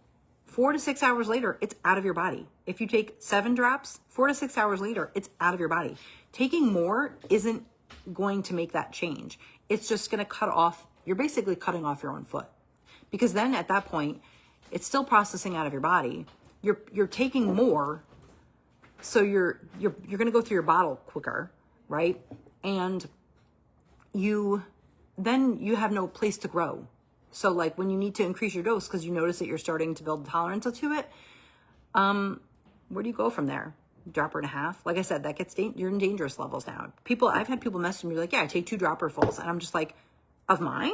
4 to 6 hours later, it's out of your body. If you take 7 drops, 4 to 6 hours later, it's out of your body. Taking more isn't going to make that change. It's just going to cut off, you're basically cutting off your own foot. Because then at that point, it's still processing out of your body. You're taking more, so you're going to go through your bottle quicker, right? And you have no place to grow. So like when you need to increase your dose because you notice that you're starting to build tolerance to it, where do you go from there? Dropper and a half. Like I said, you're in dangerous levels now. I've had people message me like, yeah, I take 2 dropperfuls. And I'm just like, of mine?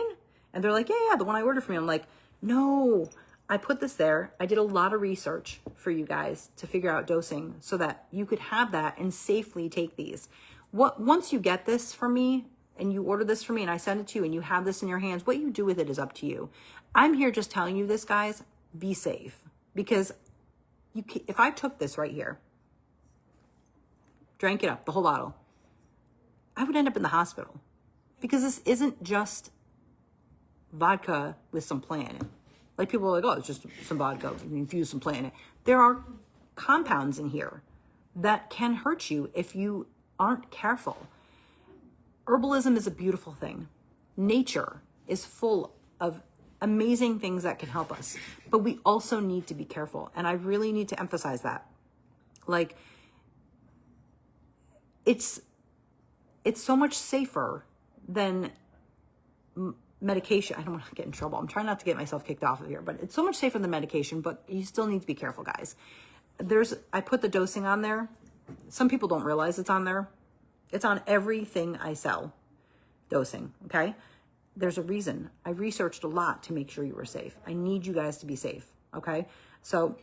And they're like, yeah, the one I ordered from you. I'm like, no, I put this there. I did a lot of research for you guys to figure out dosing so that you could have that and safely take these. Once you get this from me and you order this from me and I send it to you and you have this in your hands, what you do with it is up to you. I'm here just telling you this, guys, be safe. Because if I took this right here, drank it up, the whole bottle, I would end up in the hospital because this isn't just vodka with some plant in it. Like people are like, oh, it's just some vodka, you infuse some plant in it. There are compounds in here that can hurt you if you aren't careful. Herbalism is a beautiful thing. Nature is full of amazing things that can help us, but we also need to be careful. And I really need to emphasize that. Like, it's so much safer than medication. I don't want to get in trouble. I'm trying not to get myself kicked off of here, but it's so much safer than medication, but you still need to be careful, guys. I put the dosing on there. Some people don't realize it's on there. It's on everything I sell. Dosing, okay? There's a reason. I researched a lot to make sure you were safe. I need you guys to be safe, okay? So,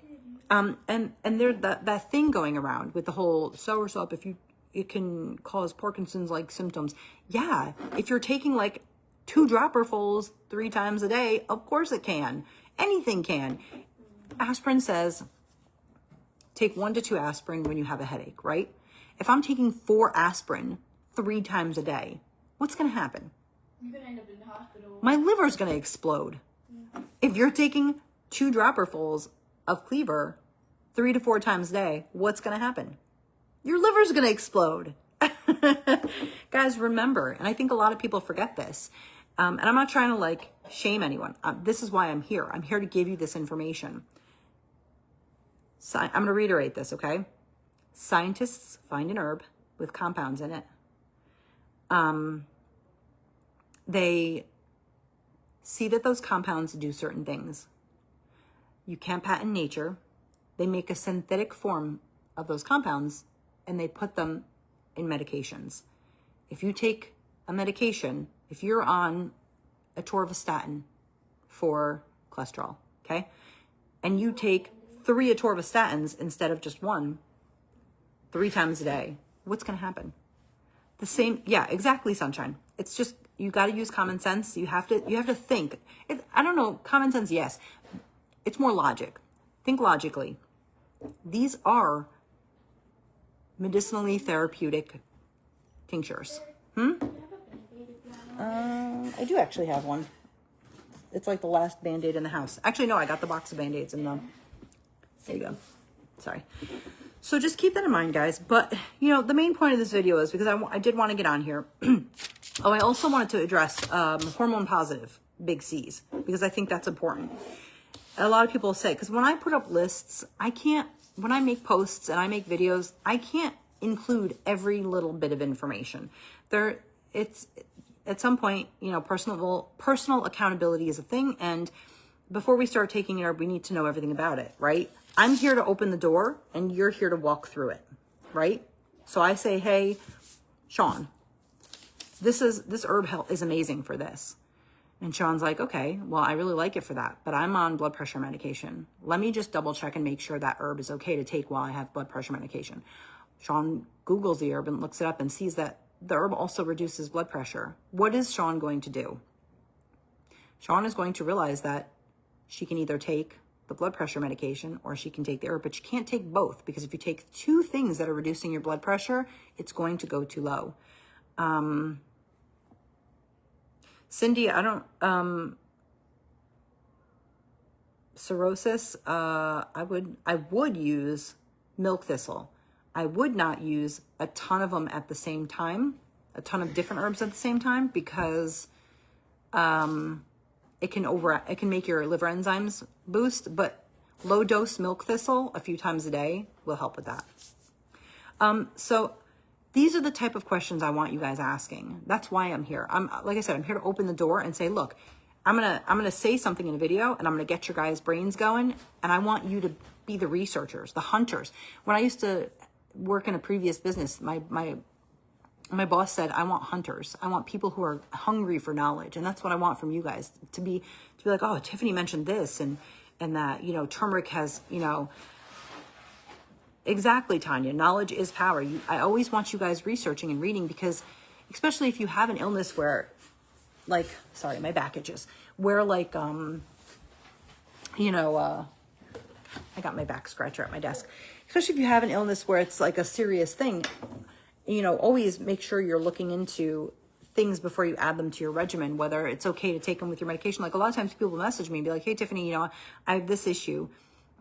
and there's that thing going around with the whole soursop, it can cause Parkinson's-like symptoms. Yeah, if you're taking like 2 dropperfuls 3 times a day, of course it can. Anything can. Aspirin says take 1 to 2 aspirin when you have a headache, right? If I'm taking 4 aspirin 3 times a day, what's going to happen? You're gonna end up in the hospital. My liver's going to explode. Yeah. If you're taking 2 dropperfuls of Cleaver 3 to 4 times a day, what's going to happen? Your liver's going to explode. Guys, remember, and I think a lot of people forget this, and I'm not trying to like shame anyone. This is why I'm here. I'm here to give you this information. I'm going to reiterate this, okay? Scientists find an herb with compounds in it. They see that those compounds do certain things. You can't patent nature. They make a synthetic form of those compounds and they put them in medications. If you take a medication, if you're on atorvastatin for cholesterol, okay, and you take 3 atorvastatins instead of just 1, 3 times a day, what's going to happen? The same, yeah, exactly, sunshine. It's just, you got to use common sense. You have to think. I don't know, common sense, yes. It's more logic. Think logically. These are medicinally therapeutic tinctures. I do actually have one. It's like the last Band-Aid in the house. Actually, no, I got the box of Band-Aids in the, there you go. Sorry. So just keep that in mind, guys. But, you know, the main point of this video is because I did want to get on here. Oh, I also wanted to address hormone positive big C's because I think that's important. A lot of people say, because when I put up lists, when I make posts and I make videos, I can't include every little bit of information. It's at some point, you know, personal accountability is a thing. And before we start taking it, we need to know everything about it, right? I'm here to open the door and you're here to walk through it, right? So I say, hey, Sean, this herb is amazing for this. And Sean's like, okay, well, I really like it for that, but I'm on blood pressure medication. Let me just double check and make sure that herb is okay to take while I have blood pressure medication. Sean Googles the herb and looks it up and sees that the herb also reduces blood pressure. What is Sean going to do? Sean is going to realize that she can either take the blood pressure medication or she can take the herb, but you can't take both because if you take 2 things that are reducing your blood pressure, it's going to go too low. Cindy, I don't, cirrhosis, I would use milk thistle. I would not use a ton of them at the same time, a ton of different herbs at the same time because, it can make your liver enzymes boost, but low dose milk thistle a few times a day will help with that. So these are the type of questions I want you guys asking. That's why I'm here. Like I said, I'm here to open the door and say, look, I'm gonna say something in a video and I'm gonna get your guys' brains going. And I want you to be the researchers, the hunters. When I used to work in a previous business, my boss said, I want hunters. I want people who are hungry for knowledge. And that's what I want from you guys to be like, oh, Tiffany mentioned this and that, you know, turmeric has, you know, exactly, Tanya. Knowledge is power. I always want you guys researching and reading because especially if you have an illness where like, sorry, my back itches, where like, you know, I got my back scratcher at my desk, especially if you have an illness where it's like a serious thing, you know, always make sure you're looking into things before you add them to your regimen, whether it's okay to take them with your medication. Like a lot of times people message me and be like, hey, Tiffany, you know, I have this issue.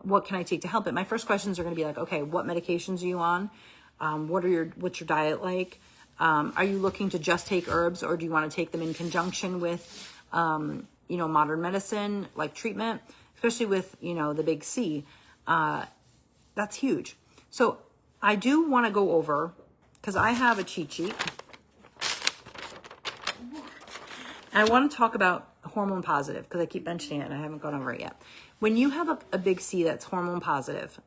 What can I take to help it? My first questions are going to be like, okay, what medications are you on? What's your diet like? Are you looking to just take herbs or do you want to take them in conjunction with, you know, modern medicine, like treatment, especially with, you know, the big C, that's huge. So I do want to go over, because I have a cheat sheet. I want to talk about hormone positive because I keep mentioning it and I haven't gone over it yet. When you have a big C that's hormone positive,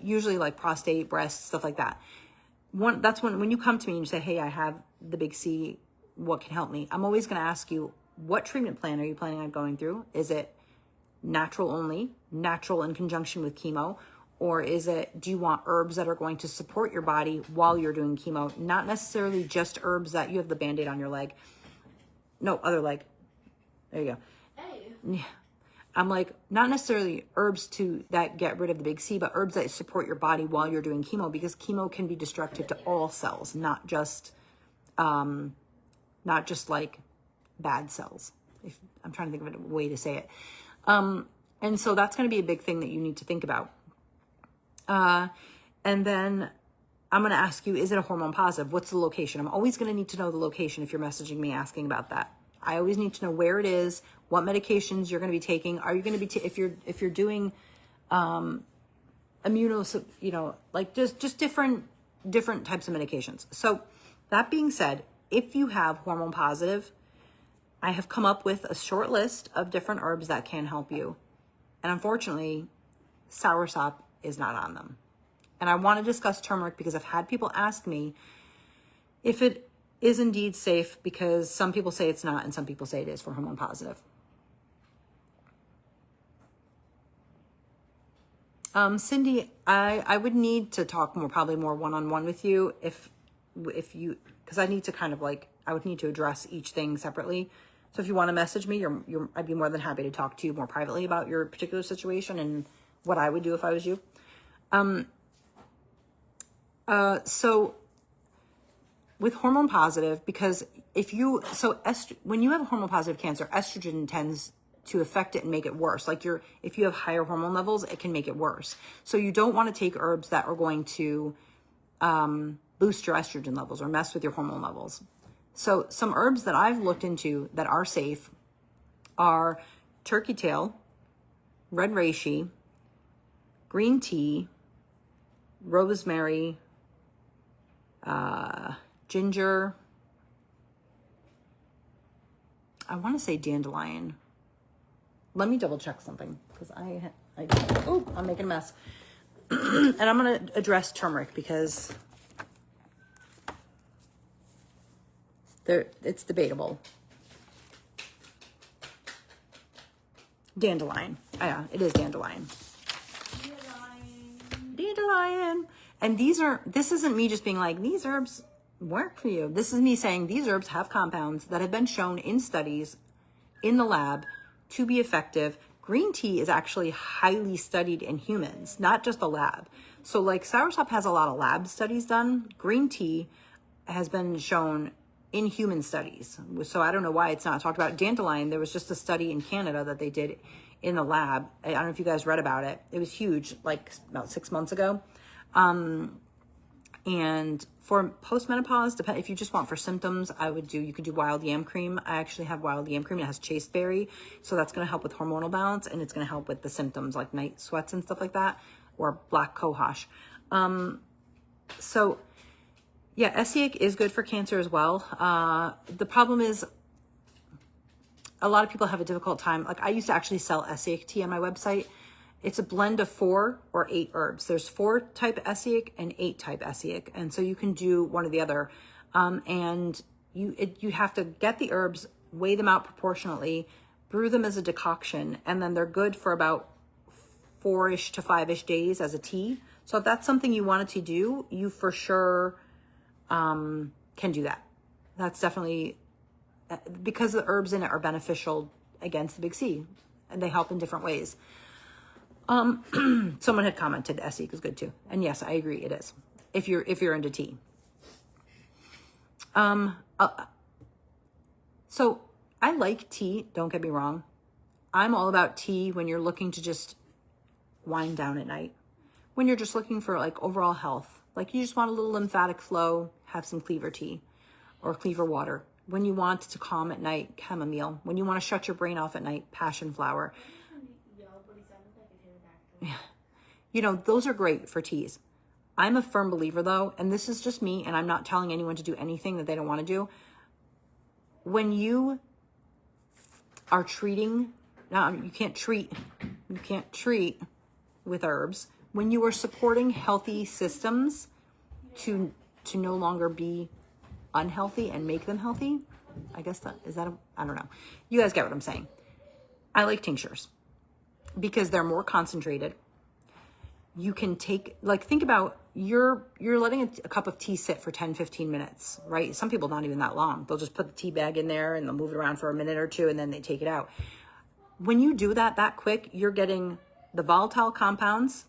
usually like prostate, breast, stuff like that. That's when you come to me and you say, hey, I have the big C, what can help me? I'm always going to ask you, what treatment plan are you planning on going through? Is it natural only, natural in conjunction with chemo? Or is it, do you want herbs that are going to support your body while you're doing chemo? Not necessarily just herbs that you have the Band-Aid on your leg. No, other leg. There you go. Hey. Yeah. I'm like, not necessarily herbs that get rid of the big C, but herbs that support your body while you're doing chemo, because chemo can be destructive to all cells, not just like bad cells. If I'm trying to think of a way to say it. And so that's going to be a big thing that you need to think about. And then I'm going to ask you, is it a hormone positive? What's the location? I'm always going to need to know the location if you're messaging me asking about that. I always need to know where it is, what medications you're going to be taking. Are you going to be, if you're doing, like just different types of medications. So that being said, if you have hormone positive, I have come up with a short list of different herbs that can help you. And unfortunately, soursop is not on them. And I want to discuss turmeric because I've had people ask me if it is indeed safe, because some people say it's not and some people say it is for hormone positive. Cindy, I would need to talk probably more one-on-one with you if you, because I need to kind of like, I would need to address each thing separately. So if you want to message me, I'd be more than happy to talk to you more privately about your particular situation and what I would do if I was you. So with hormone positive, because when you have a hormone positive cancer, estrogen tends to affect it and make it worse. Like if you have higher hormone levels, it can make it worse. So you don't want to take herbs that are going to boost your estrogen levels or mess with your hormone levels. So some herbs that I've looked into that are safe are turkey tail, red reishi, green tea, rosemary, ginger. I want to say dandelion. Let me double check something because I'm making a mess. And I'm going to address turmeric because it's debatable. Dandelion. Oh, yeah, it is dandelion. Dandelion. And this isn't me just being like, these herbs work for you. This is me saying these herbs have compounds that have been shown in studies in the lab to be effective. Green tea is actually highly studied in humans, not just the lab. So like soursop has a lot of lab studies done. Green tea has been shown in human studies. So I don't know why it's not talked about. Dandelion, there was just a study in Canada that they did in the lab. I don't know if you guys read about it. It was huge, like about 6 months ago. And for postmenopause, if you just want for symptoms, you could do wild yam cream. I actually have wild yam cream. It has chasteberry. So that's going to help with hormonal balance, and it's going to help with the symptoms like night sweats and stuff like that, or black cohosh. So yeah, Essig is good for cancer as well. The problem is a lot of people have a difficult time. Like I used to actually sell Essig tea on my website. It's a blend of 4 or 8 herbs. There's 4 type Essig and 8 type Essig. And so you can do one or the other. And you have to get the herbs, weigh them out proportionately, brew them as a decoction, and then they're good for about 4-ish to 5-ish days as a tea. So if that's something you wanted to do, you for sure can do that. That's definitely, because the herbs in it are beneficial against the big C, and they help in different ways. Someone had commented Essig is good too. And yes, I agree, it is. If you're into tea. So I like tea, don't get me wrong. I'm all about tea when you're looking to just wind down at night. When you're just looking for like overall health. Like you just want a little lymphatic flow, have some cleaver tea or cleaver water. When you want to calm at night, chamomile. When you want to shut your brain off at night, passion flower. Yeah. You know, those are great for teas. I'm a firm believer though, and this is just me, and I'm not telling anyone to do anything that they don't want to do. When you are treating, now you can't treat with herbs, when you are supporting healthy systems to no longer be unhealthy and make them healthy. I guess I don't know. You guys get what I'm saying. I like tinctures because they're more concentrated. You can take, like, think about you're letting a cup of tea sit for 10, 15 minutes, right? Some people not even that long. They'll just put the tea bag in there and they'll move it around for a minute or two and then they take it out. When you do that quick, you're getting the volatile compounds,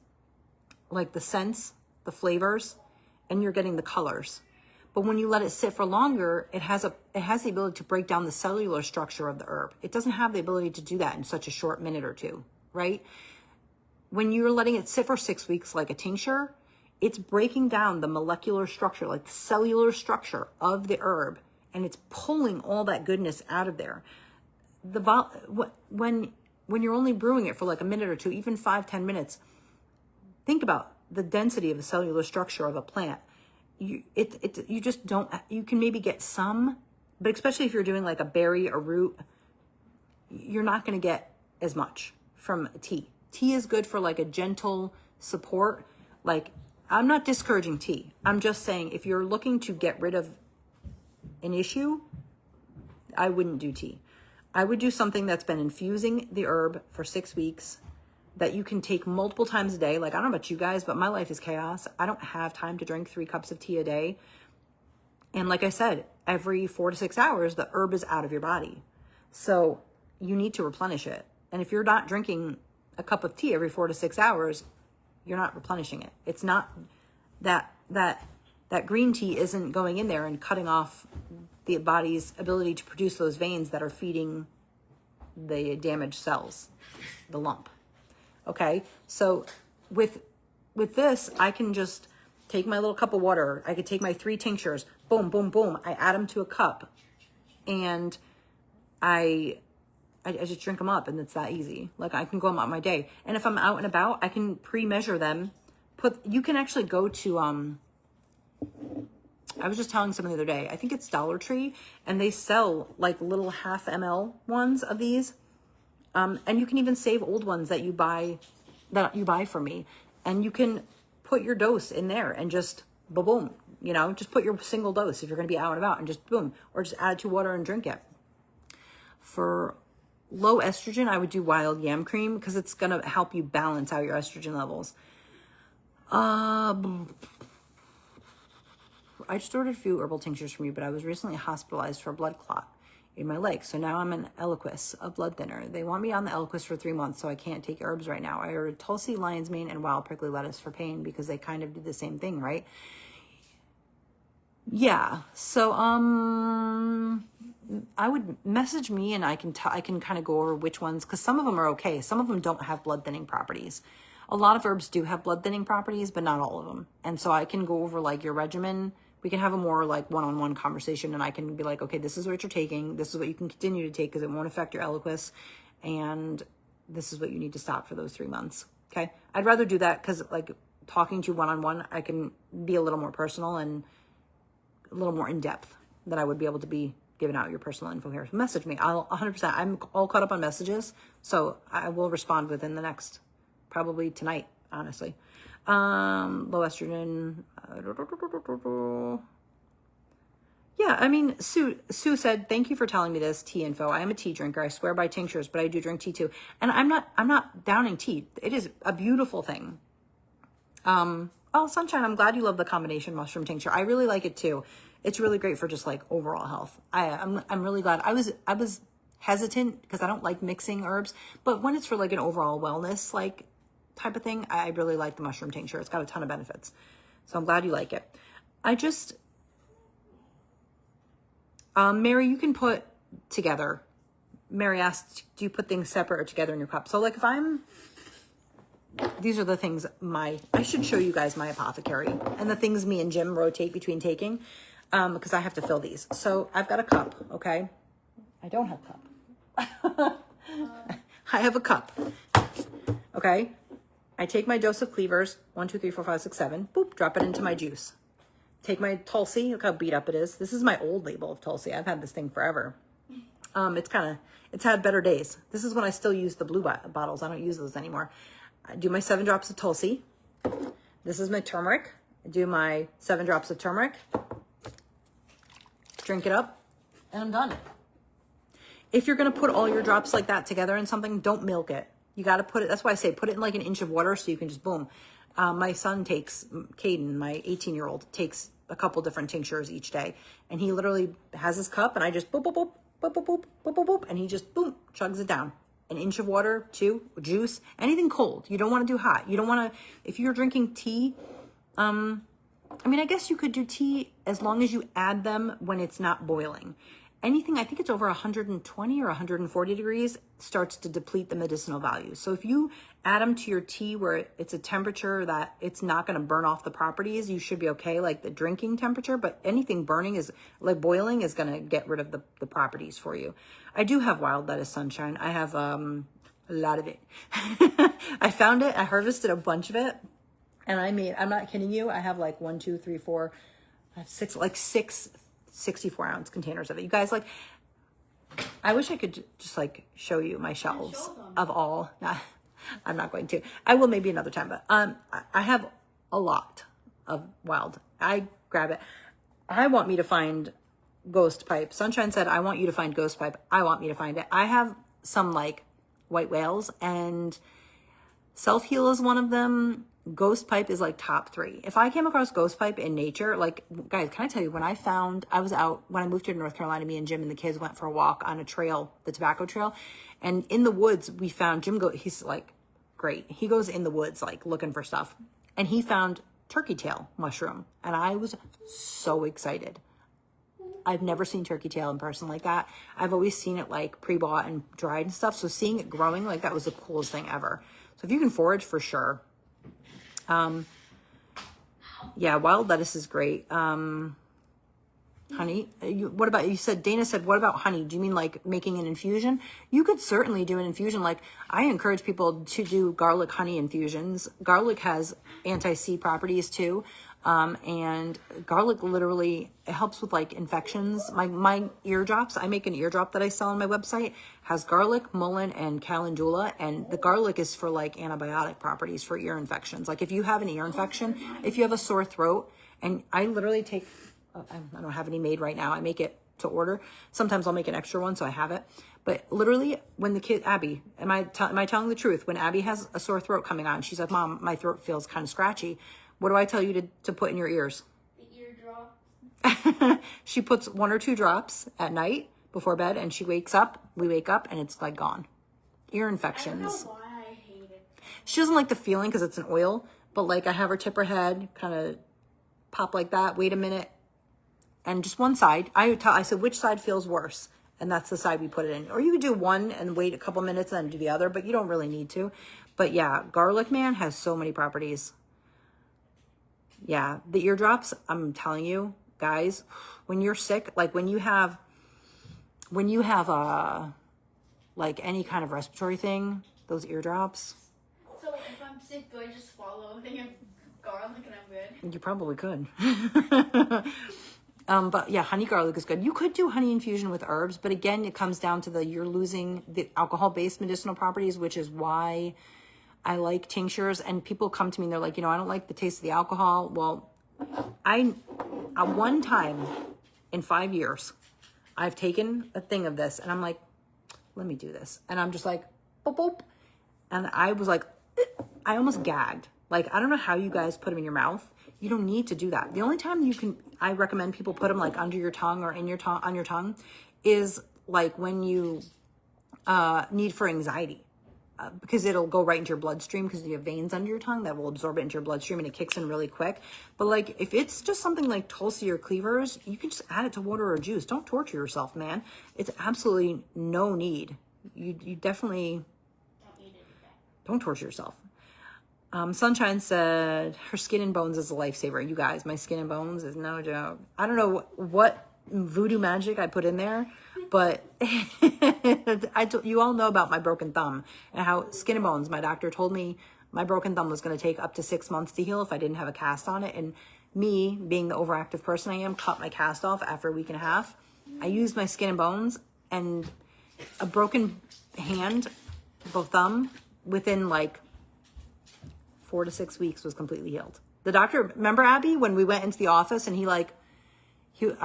like the scents, the flavors, and you're getting the colors. But when you let it sit for longer, it has the ability to break down the cellular structure of the herb. It doesn't have the ability to do that in such a short minute or two, right? When you're letting it sit for 6 weeks, like a tincture, it's breaking down the molecular structure, like the cellular structure of the herb, and it's pulling all that goodness out of there. When you're only brewing it for like a minute or two, even 5-10 minutes, think about the density of the cellular structure of a plant. You just don't, you can maybe get some, but especially if you're doing like a berry or root, you're not going to get as much from tea. Tea is good for like a gentle support. Like, I'm not discouraging tea. I'm just saying if you're looking to get rid of an issue, I wouldn't do tea. I would do something that's been infusing the herb for 6 weeks, that you can take multiple times a day. Like, I don't know about you guys, but my life is chaos. I don't have time to drink 3 cups of tea a day. And like I said, every 4 to 6 hours, the herb is out of your body. So you need to replenish it. And if you're not drinking a cup of tea every 4 to 6 hours, you're not replenishing it. It's not that green tea isn't going in there and cutting off the body's ability to produce those veins that are feeding the damaged cells, the lump. Okay, so with this, I can just take my little cup of water. I could take my 3 tinctures, boom, boom, boom. I add them to a cup, and I just drink them up, and it's that easy. Like, I can go about my day, and if I'm out and about, I can pre-measure them. You can actually go to I was just telling someone the other day, I think it's Dollar Tree, and they sell like little 0.5 ml ones of these. And you can even save old ones that you buy from me, and you can put your dose in there and just boom, just put your single dose if you're going to be out and about, and just boom, or just add to water and drink it. For low estrogen, I would do wild yam cream because it's going to help you balance out your estrogen levels. I just ordered a few herbal tinctures from you, but I was recently hospitalized for a blood clot in my leg. So now I'm an Eliquis, a blood thinner. They want me on the Eliquis for 3 months, so I can't take herbs right now. I ordered Tulsi, lion's mane, and wild prickly lettuce for pain because they kind of do the same thing, right? Yeah. So I would message me, and I can kind of go over which ones, because some of them are okay. Some of them don't have blood thinning properties. A lot of herbs do have blood thinning properties, but not all of them. And so I can go over like your regimen. We can have a more like one-on-one conversation, and I can be like, okay, this is what you're taking. This is what you can continue to take because it won't affect your Eliquis. And this is what you need to stop for those 3 months. Okay. I'd rather do that because like talking to you one-on-one, I can be a little more personal and a little more in depth than I would be able to be giving out your personal info here. So message me. I'll 100%. I'm all caught up on messages. So I will respond within the next, probably tonight, honestly. Low estrogen. Yeah, I mean, Sue said, thank you for telling me this tea info. I am a tea drinker. I swear by tinctures, but I do drink tea too. And I'm not downing tea. It is a beautiful thing. Oh, Sunshine, I'm glad you love the combination mushroom tincture. I really like it too. It's really great for just like overall health. I'm really glad. I was hesitant because I don't like mixing herbs, but when it's for like an overall wellness, like type of thing, I really like the mushroom tincture. It's got a ton of benefits. So I'm glad you like it. Mary, you can put together. Mary asked, do you put things separate or together in your cup? So like these are the things I should show you guys my apothecary and the things me and Jim rotate between taking, because I have to fill these. So I've got a cup, okay? I don't have a cup. I have a cup, okay? I take my dose of cleavers, 1, 2, 3, 4, 5, 6, 7, boop, drop it into my juice. Take my Tulsi, look how beat up it is. This is my old label of Tulsi. I've had this thing forever. It's had better days. This is when I still use the blue bottles. I don't use those anymore. I do my 7 drops of Tulsi. This is my turmeric. I do my 7 drops of turmeric. Drink it up, and I'm done. If you're going to put all your drops like that together in something, don't milk it. You got to put it, that's why I say put it in like an inch of water so you can just boom. My son takes, Caden, my 18-year-old, takes a couple different tinctures each day. And he literally has his cup and I just boop, boop, boop, boop, boop, boop, boop, boop, boop, and he just boom, chugs it down. An inch of water, 2, juice, anything cold. You don't want to do hot. You don't want to, if you're drinking tea, I mean, I guess you could do tea as long as you add them when it's not boiling. Anything, I think it's over 120 or 140 degrees, starts to deplete the medicinal value. So if you add them to your tea where it's a temperature that it's not going to burn off the properties, you should be okay, like the drinking temperature. But anything burning is, like boiling, is going to get rid of the properties for you. I do have wild lettuce, Sunshine. I have a lot of it. I found it. I harvested a bunch of it. And I'm not kidding you, I have like 1, 2, 3, 4, 5, 6, like 6 64-ounce containers of it. You guys, like, I wish I could just like show you my shelves of all. I'm not going to. I will maybe another time, but I have a lot of wild. I grab it. I want me to find ghost pipe. Sunshine said, I want you to find ghost pipe. I want me to find it. I have some like white whales, and self heal is one of them. Ghost pipe is like top 3. If I came across ghost pipe in nature, like, guys, can I tell you, when I was out, when I moved here to North Carolina, me and Jim and the kids went for a walk on a trail, the tobacco trail. And in the woods, we found, he's like, great. He goes in the woods, like looking for stuff. And he found turkey tail mushroom. And I was so excited. I've never seen turkey tail in person like that. I've always seen it like pre-bought and dried and stuff. So seeing it growing like that was the coolest thing ever. So if you can forage, for sure. Yeah, wild lettuce is great. Honey, what about, you said, Dana said, what about honey? Do you mean like making an infusion? You could certainly do an infusion. Like, I encourage people to do garlic honey infusions. Garlic has anti-C properties too. And garlic literally, it helps with like infections. My ear drops, I make an ear drop that I sell on my website, has garlic, mullein, and calendula. And the garlic is for like antibiotic properties for ear infections. Like if you have an ear infection, if you have a sore throat, and I literally take, I don't have any made right now. I make it to order. Sometimes I'll make an extra one so I have it. But literally, when the kid, Abby, am I telling the truth? When Abby has a sore throat coming on, she's like, Mom, my throat feels kind of scratchy. What do I tell you to put in your ears? The ear drop. She puts 1 or 2 drops at night before bed, and she wakes up. We wake up, and it's like gone. Ear infections. I don't know why I hate it. She doesn't like the feeling because it's an oil, but like I have her tip her head, kind of pop like that. Wait a minute, and just one side. I said, which side feels worse? And that's the side we put it in. Or you could do one and wait a couple minutes and then do the other, but you don't really need to. But yeah, garlic, man, has so many properties. Yeah, the eardrops, I'm telling you, guys, when you're sick, like when you have like any kind of respiratory thing, those eardrops. So if I'm sick, do I just swallow a thing of garlic and I'm good? You probably could. But yeah, honey garlic is good. You could do honey infusion with herbs, but again, it comes down to you're losing the alcohol-based medicinal properties, which is why I like tinctures. And people come to me and they're like, I don't like the taste of the alcohol. Well, one time in 5 years, I've taken a thing of this and I'm like, let me do this. And I'm just like, boop, boop. And I was like, I almost gagged. Like, I don't know how you guys put them in your mouth. You don't need to do that. The only time I recommend people put them like under your tongue or on your tongue is like when you need for anxiety. Because it'll go right into your bloodstream because you have veins under your tongue that will absorb it into your bloodstream and it kicks in really quick. But like if it's just something like Tulsi or cleavers, you can just add it to water or juice. Don't torture yourself, man. It's absolutely no need. You definitely don't torture yourself. Sunshine said her skin and bones is a lifesaver. You guys, my skin and bones is no joke. I don't know what voodoo magic I put in there, but you all know about my broken thumb and how skin and bones, my doctor told me my broken thumb was going to take up to 6 months to heal if I didn't have a cast on it. And me, being the overactive person I am, cut my cast off after a week and a half. I used my skin and bones and a broken hand, both thumb, within like 4 to 6 weeks was completely healed. The doctor, remember Abby, when we went into the office and I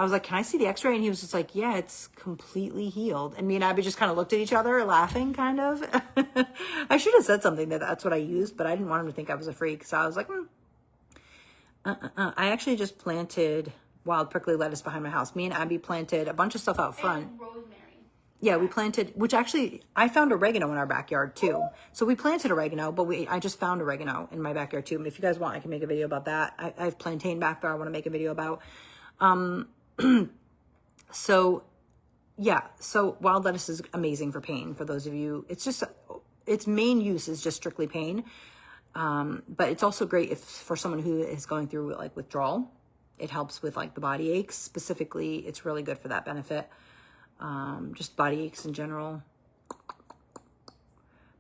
was like, can I see the x-ray? And he was just like, yeah, it's completely healed. And me and Abby just kind of looked at each other laughing, kind of. I should have said something that's what I used, but I didn't want him to think I was a freak. So I was like, I actually just planted wild prickly lettuce behind my house. Me and Abby planted a bunch of stuff out front. And rosemary. Yeah, we planted, which actually, I found oregano in our backyard too. So we planted oregano, but I just found oregano in my backyard too. If you guys want, I can make a video about that. I have plantain back there I want to make a video about. So wild lettuce is amazing for pain. For those of you, its main use is just strictly pain. But it's also great for someone who is going through like withdrawal. It helps with like the body aches specifically. It's really good for that benefit. Just body aches in general.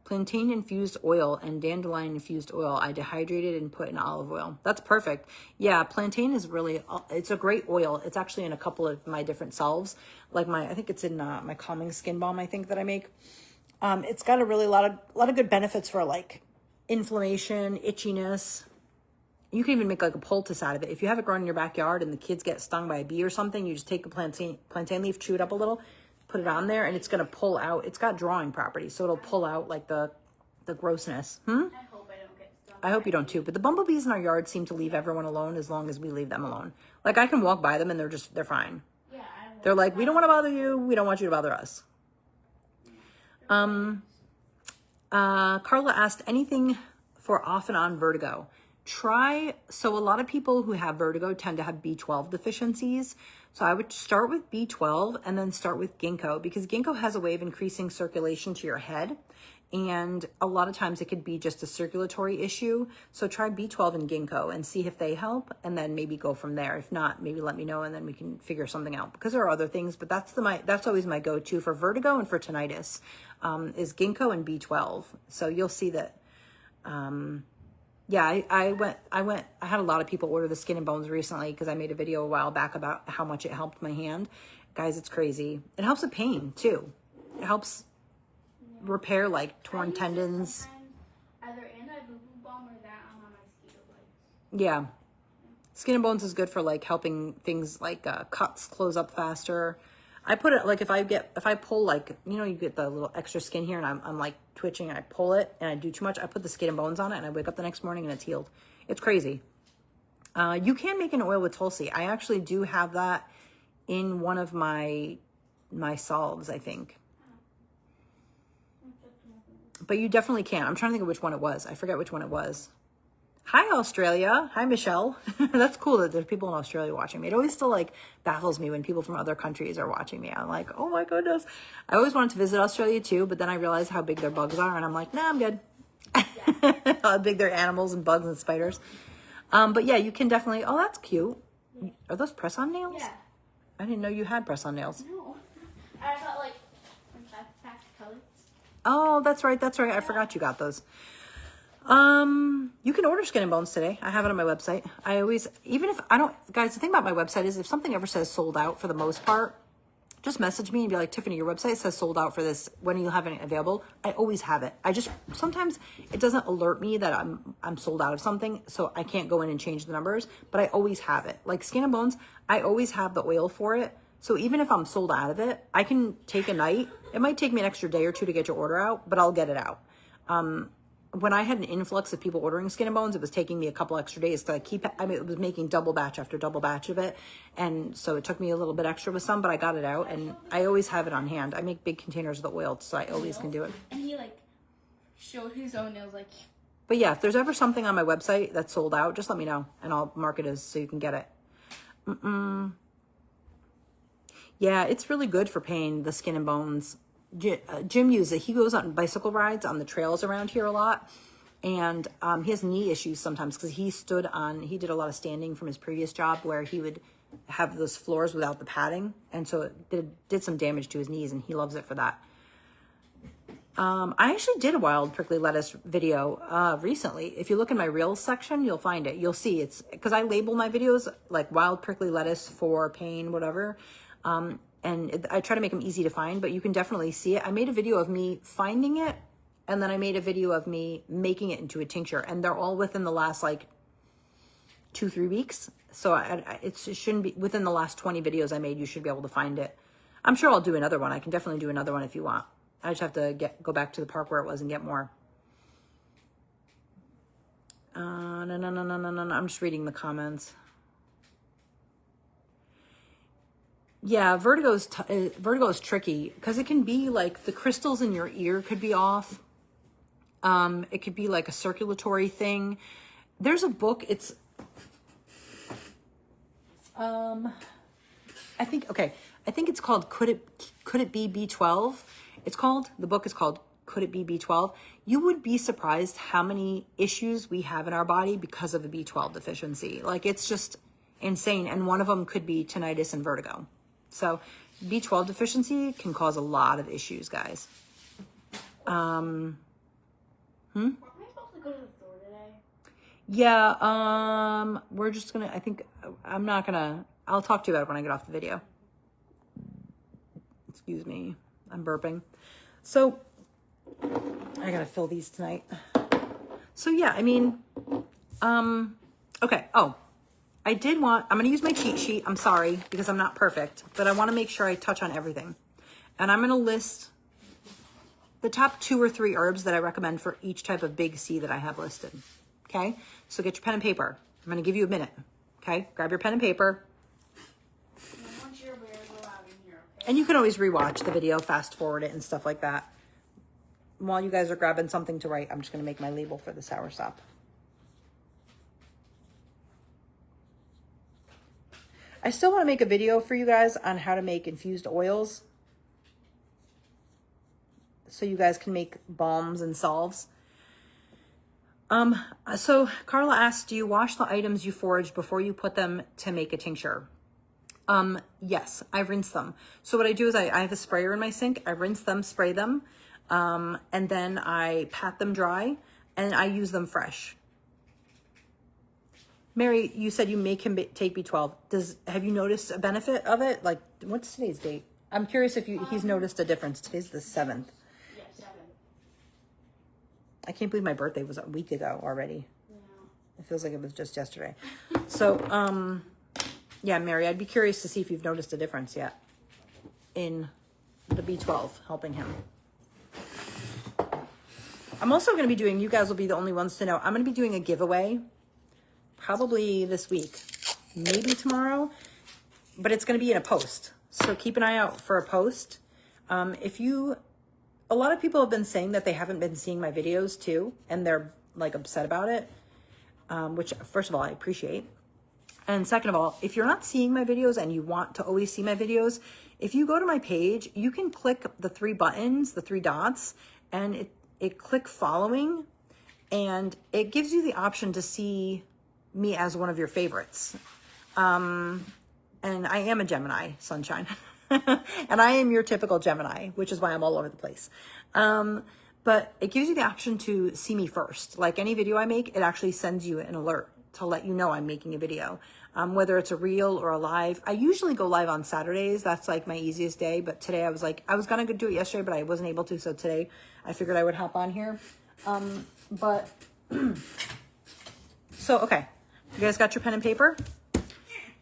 Plantain infused oil and dandelion infused oil. I dehydrated and put in olive oil. That's perfect. Yeah, plantain is really, it's a great oil. It's actually in a couple of my different salves. Like I think it's in my calming skin balm, I think, that I make. It's got a lot of good benefits for like inflammation, itchiness. You can even make like a poultice out of it. If you have it growing in your backyard and the kids get stung by a bee or something, you just take a plantain leaf, chew it up a little, put it on there, and it's going to pull out. It's got drawing properties, so it'll pull out like the grossness. I hope I don't get stung. I hope you don't too. But the bumblebees in our yard seem to leave everyone alone as long as we leave them alone. Like I can walk by them and they're fine. Yeah, They're like, we don't want to bother you. We don't want you to bother us. Carla asked, anything for off and on vertigo? So a lot of people who have vertigo tend to have B12 deficiencies. So I would start with B12 and then start with ginkgo, because ginkgo has a way of increasing circulation to your head. And a lot of times it could be just a circulatory issue. So try B12 and ginkgo and see if they help, and then maybe go from there. If not, maybe let me know and then we can figure something out, because there are other things, but that's always my go-to for vertigo and for tinnitus, is ginkgo and B12. So you'll see that, yeah, I had a lot of people order the Skin and Bones recently because I made a video a while back about how much it helped my hand. Guys, it's crazy. It helps with pain too. It helps repair like torn tendons. Either anti-boo-boo balm or that on my mosquito bites. Yeah. Skin and Bones is good for like helping things like cuts close up faster. I put it like if I pull like, you get the little extra skin here and I'm like twitching and I pull it and I do too much, I put the Skin and Bones on it and I wake up the next morning and it's healed. It's crazy. You can make an oil with Tulsi. I actually do have that in one of my salves, I think. But you definitely can. I'm trying to think of which one it was. I forget which one it was. Hi, Australia. Hi, Michelle. That's cool that there's people in Australia watching me. It always still like baffles me when people from other countries are watching me. I'm like, oh my goodness. I always wanted to visit Australia too, but then I realized how big their bugs are and I'm like, nah, I'm good. Yeah. How big their animals and bugs and spiders. But yeah, you can definitely, oh, that's cute. Are those press-on nails? Yeah. I didn't know you had press-on nails. No. I got like packed colors. Oh, that's right. I forgot you got those. You can order Skin and Bones today. I have it on my website. I always, even if I don't, guys, the thing about my website is if something ever says sold out for the most part, just message me and be like, Tiffany, your website says sold out for this. When do you have it available? I always have it. Sometimes it doesn't alert me that I'm sold out of something, so I can't go in and change the numbers, but I always have it. Like Skin and Bones, I always have the oil for it. So even if I'm sold out of it, I can take a night. It might take me an extra day or two to get your order out, but I'll get it out. When I had an influx of people ordering Skin and Bones, it was taking me a couple extra days because it was making double batch after double batch of it. And so it took me a little bit extra with some, but I got it out and I always have it on hand. I make big containers of the oil, so I always can do it. And he like showed his own nails like. But yeah, if there's ever something on my website that's sold out, just let me know and I'll mark it as so you can get it. Yeah, it's really good for pain, the Skin and Bones. Jim uses it. He goes on bicycle rides on the trails around here a lot. And he has knee issues sometimes because he did a lot of standing from his previous job where he would have those floors without the padding. And so it did some damage to his knees and he loves it for that. I actually did a wild prickly lettuce video recently. If you look in my Reels section, you'll find it. You'll see it's because I label my videos like wild prickly lettuce for pain, whatever. And I try to make them easy to find, but you can definitely see it. I made a video of me finding it and then I made a video of me making it into a tincture, and they're all within the last like 2-3 weeks. So it shouldn't be within the last 20 videos I made. You should be able to find it. I'm sure I'll do another one. I can definitely do another one if you want. I just have to go back to the park where it was and get more. No. I'm just reading the comments. Yeah, vertigo is tricky because it can be like the crystals in your ear could be off. It could be like a circulatory thing. There's a book. It's I think it's called Could It Be B12? The book is called Could It Be B12? You would be surprised how many issues we have in our body because of a B12 deficiency. Like, it's just insane. And one of them could be tinnitus and vertigo. So B12 deficiency can cause a lot of issues, guys. Am I supposed to go to the store today? Yeah, we're just gonna, I'll talk to you about it when I get off the video. Excuse me, I'm burping. So, I gotta fill these tonight. So yeah, I mean, okay, I'm gonna use my cheat sheet, I'm sorry, because I'm not perfect, but I wanna make sure I touch on everything. And I'm gonna list the top 2 or 3 herbs that I recommend for each type of big C that I have listed. Okay, so get your pen and paper. I'm gonna give you a minute. Okay, grab your pen and paper. Once you're aware, go out in here, okay? And you can always rewatch the video, fast forward it and stuff like that. While you guys are grabbing something to write, I'm just gonna make my label for the Soursop. I still wanna make a video for you guys on how to make infused oils, so you guys can make balms and salves. So Carla asked, do you wash the items you forage before you put them to make a tincture? Yes, I rinse them. So what I do is I have a sprayer in my sink. I rinse them, spray them, and then I pat them dry and I use them fresh. Mary, you said you make him take B12. Have you noticed a benefit of it? Like, what's today's date? I'm curious if he's noticed a difference. Today's the 7th. Yeah, 7. I can't believe my birthday was a week ago already. No. It feels like it was just yesterday. So, yeah, Mary, I'd be curious to see if you've noticed a difference yet in the B12 helping him. I'm also going to be doing, you guys will be the only ones to know, I'm going to be doing a giveaway probably this week, maybe tomorrow, but it's going to be in a post. So keep an eye out for a post. A lot of people have been saying that they haven't been seeing my videos too, and they're like upset about it, which first of all, I appreciate. And second of all, if you're not seeing my videos and you want to always see my videos, if you go to my page, you can click the 3 buttons, the 3 dots, and it click following, and it gives you the option to see me as one of your favorites. And I am a Gemini, sunshine. And I am your typical Gemini, which is why I'm all over the place. But it gives you the option to see me first. Like any video I make, it actually sends you an alert to let you know I'm making a video, whether it's a reel or a live. I usually go live on Saturdays. That's like my easiest day. But today I was going to do it yesterday, but I wasn't able to. So today I figured I would hop on here. So, okay. You guys got your pen and paper?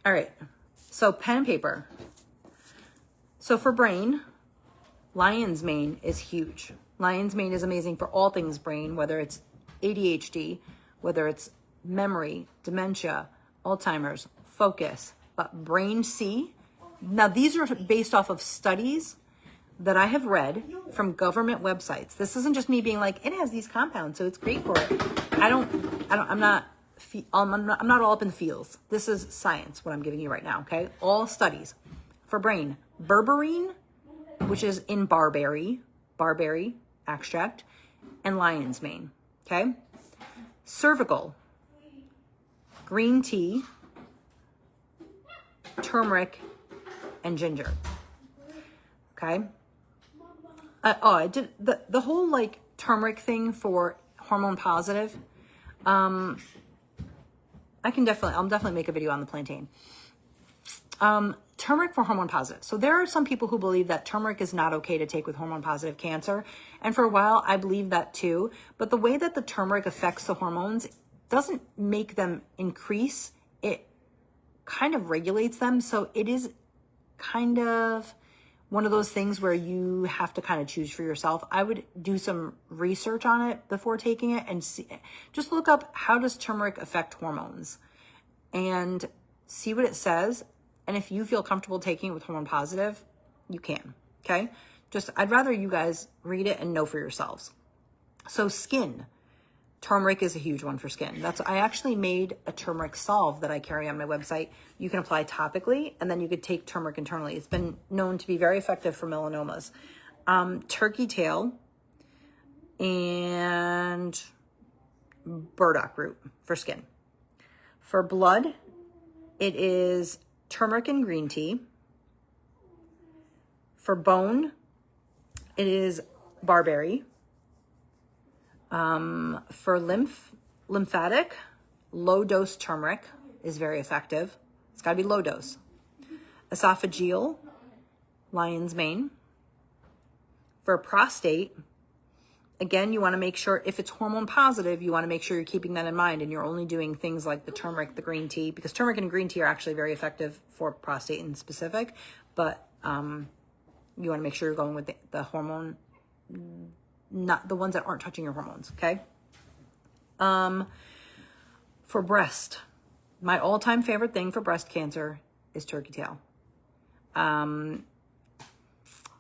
All right. So pen and paper. So for brain, lion's mane is huge. Lion's mane is amazing for all things brain, whether it's ADHD, whether it's memory, dementia, Alzheimer's, focus, but brain C. Now, these are based off of studies that I have read from government websites. This isn't just me being like, it has these compounds, so it's great for it. I'm not all up in the fields. This is science, what I'm giving you right now, okay? All studies. For brain, berberine, which is in barberry extract, and lion's mane, okay? Cervical, green tea, turmeric, and ginger, okay? I did the whole like turmeric thing for hormone positive. I'll definitely make a video on the plantain. turmeric for hormone positive. So there are some people who believe that turmeric is not okay to take with hormone positive cancer. And for a while, I believed that too. But the way that the turmeric affects the hormones doesn't make them increase. It kind of regulates them. So it is kind of one of those things where you have to kind of choose for yourself. I would do some research on it before taking it and see, just look up how does turmeric affect hormones and see what it says. And if you feel comfortable taking it with hormone positive, you can, okay? I'd rather you guys read it and know for yourselves. So skin, turmeric is a huge one for skin. I actually made a turmeric salve that I carry on my website. You can apply topically, and then you could take turmeric internally. It's been known to be very effective for melanomas. Turkey tail and burdock root for skin. For blood, it is turmeric and green tea. For bone, it is barberry. For lymphatic, low dose turmeric is very effective. It's got to be low dose. Esophageal, lion's mane. For prostate, again, you want to make sure if it's hormone positive, you want to make sure you're keeping that in mind and you're only doing things like the turmeric, the green tea, because turmeric and green tea are actually very effective for prostate in specific, but you want to make sure you're going with the hormone, not the ones that aren't touching your hormones, okay? For breast, my all-time favorite thing for breast cancer is turkey tail.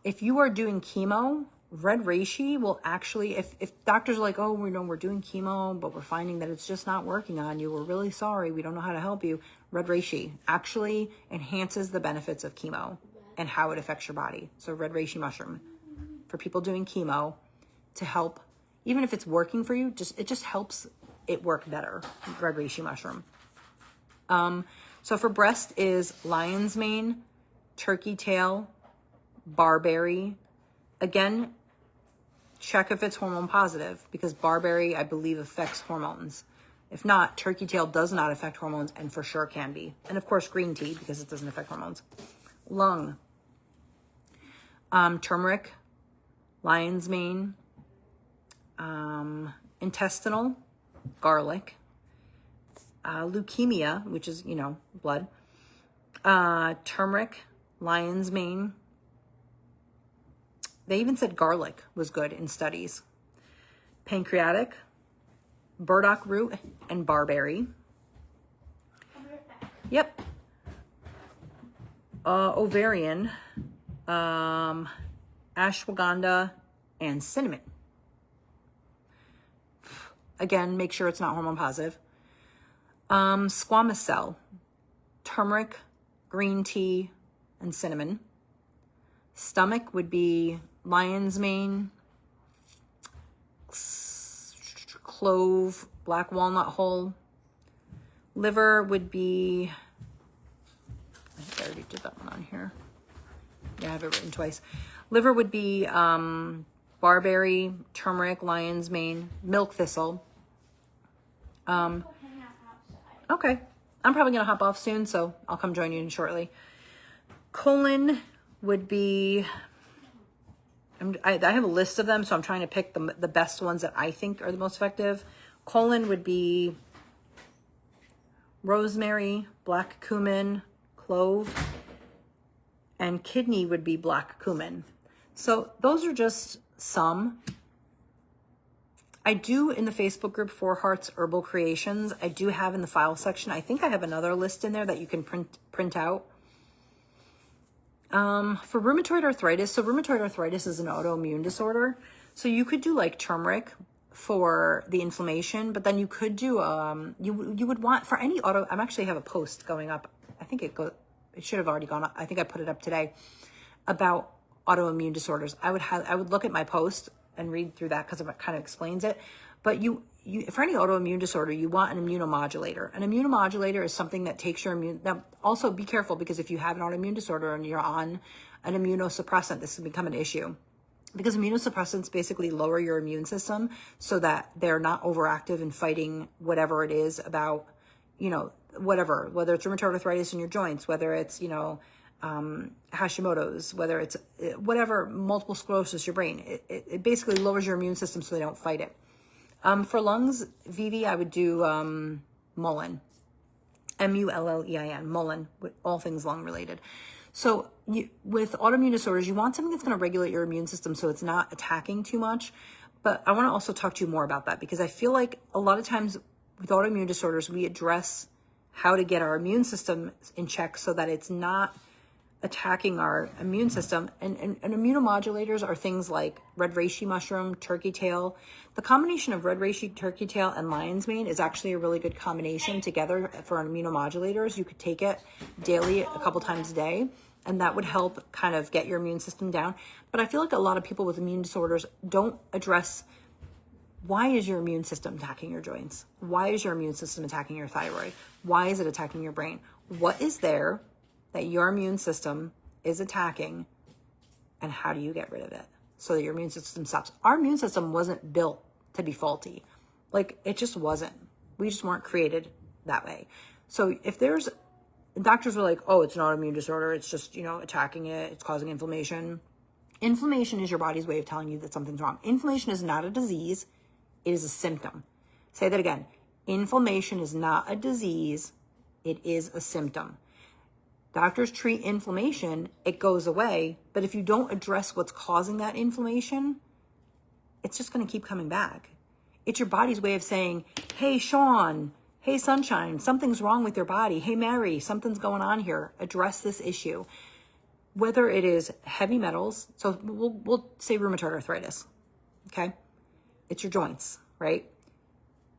If you are doing chemo, red reishi will actually, if doctors are like, oh, we're doing chemo, but we're finding that it's just not working on you, we're really sorry, we don't know how to help you, red reishi actually enhances the benefits of chemo and how it affects your body. So red reishi mushroom for people doing chemo to help, even if it's working for you, it just helps it work better, red reishi mushroom. So for breast is lion's mane, turkey tail, barberry. Again, check if it's hormone positive because barberry, I believe, affects hormones. If not, turkey tail does not affect hormones and for sure can be. And of course, green tea because it doesn't affect hormones. Lung, turmeric, lion's mane, intestinal, garlic, leukemia, which is, blood, turmeric, lion's mane. They even said garlic was good in studies. Pancreatic, burdock root, and barberry. Yep. Ovarian, ashwagandha, and cinnamon. Again, make sure it's not hormone positive. Squamous cell, turmeric, green tea, and cinnamon. Stomach would be lion's mane, clove, black walnut hull. Liver would be, I think I already did that one on here. Yeah, I have it written twice. Liver would be barberry, turmeric, lion's mane, milk thistle. Okay. I'm probably going to hop off soon, so I'll come join you shortly. Colon would be, I have a list of them, so I'm trying to pick the best ones that I think are the most effective. Colon would be rosemary, black cumin, clove, and kidney would be black cumin. So those are just some. I do in the Facebook group Four Hearts Herbal Creations, I do have in the file section, I think I have another list in there that you can print out. For rheumatoid arthritis, so rheumatoid arthritis is an autoimmune disorder. So you could do like turmeric for the inflammation, but then you could do, you would want for any I'm actually have a post going up. I think it should have already gone up. I think I put it up today about autoimmune disorders. I would look at my post and read through that because it kind of explains it. But you for any autoimmune disorder, you want an immunomodulator. An immunomodulator is something that takes your immune. Now, also be careful because if you have an autoimmune disorder and you're on an immunosuppressant, this can become an issue. Because immunosuppressants basically lower your immune system so that they're not overactive in fighting whatever it is about, whatever, whether it's rheumatoid arthritis in your joints, whether it's, Hashimoto's, whether it's whatever, multiple sclerosis, your brain. It basically lowers your immune system so they don't fight it. For lungs, Vivi, I would do mullein. Mullein, mullein, with all things lung related. So with autoimmune disorders, you want something that's going to regulate your immune system so it's not attacking too much. But I want to also talk to you more about that, because I feel like a lot of times with autoimmune disorders, we address how to get our immune system in check so that it's not attacking our immune system. And immunomodulators are things like red reishi mushroom, turkey tail. The combination of red reishi, turkey tail, and lion's mane is actually a really good combination together for immunomodulators. You could take it daily, a couple times a day, and that would help kind of get your immune system down. But I feel like a lot of people with immune disorders don't address, why is your immune system attacking your joints? Why is your immune system attacking your thyroid? Why is it attacking your brain? What is there that your immune system is attacking, and how do you get rid of it so that your immune system stops? Our immune system wasn't built to be faulty. Like, it just wasn't. We just weren't created that way. So if there's, doctors were like, oh, it's an autoimmune disorder, it's just, attacking it, it's causing inflammation. Inflammation is your body's way of telling you that something's wrong. Inflammation is not a disease, it is a symptom. Say that again. Inflammation is not a disease, it is a symptom. Doctors treat inflammation, it goes away, but if you don't address what's causing that inflammation, it's just going to keep coming back. It's your body's way of saying, hey, Sean, hey, Sunshine, something's wrong with your body. Hey, Mary, something's going on here. Address this issue. Whether it is heavy metals, so we'll say rheumatoid arthritis, okay? It's your joints, right?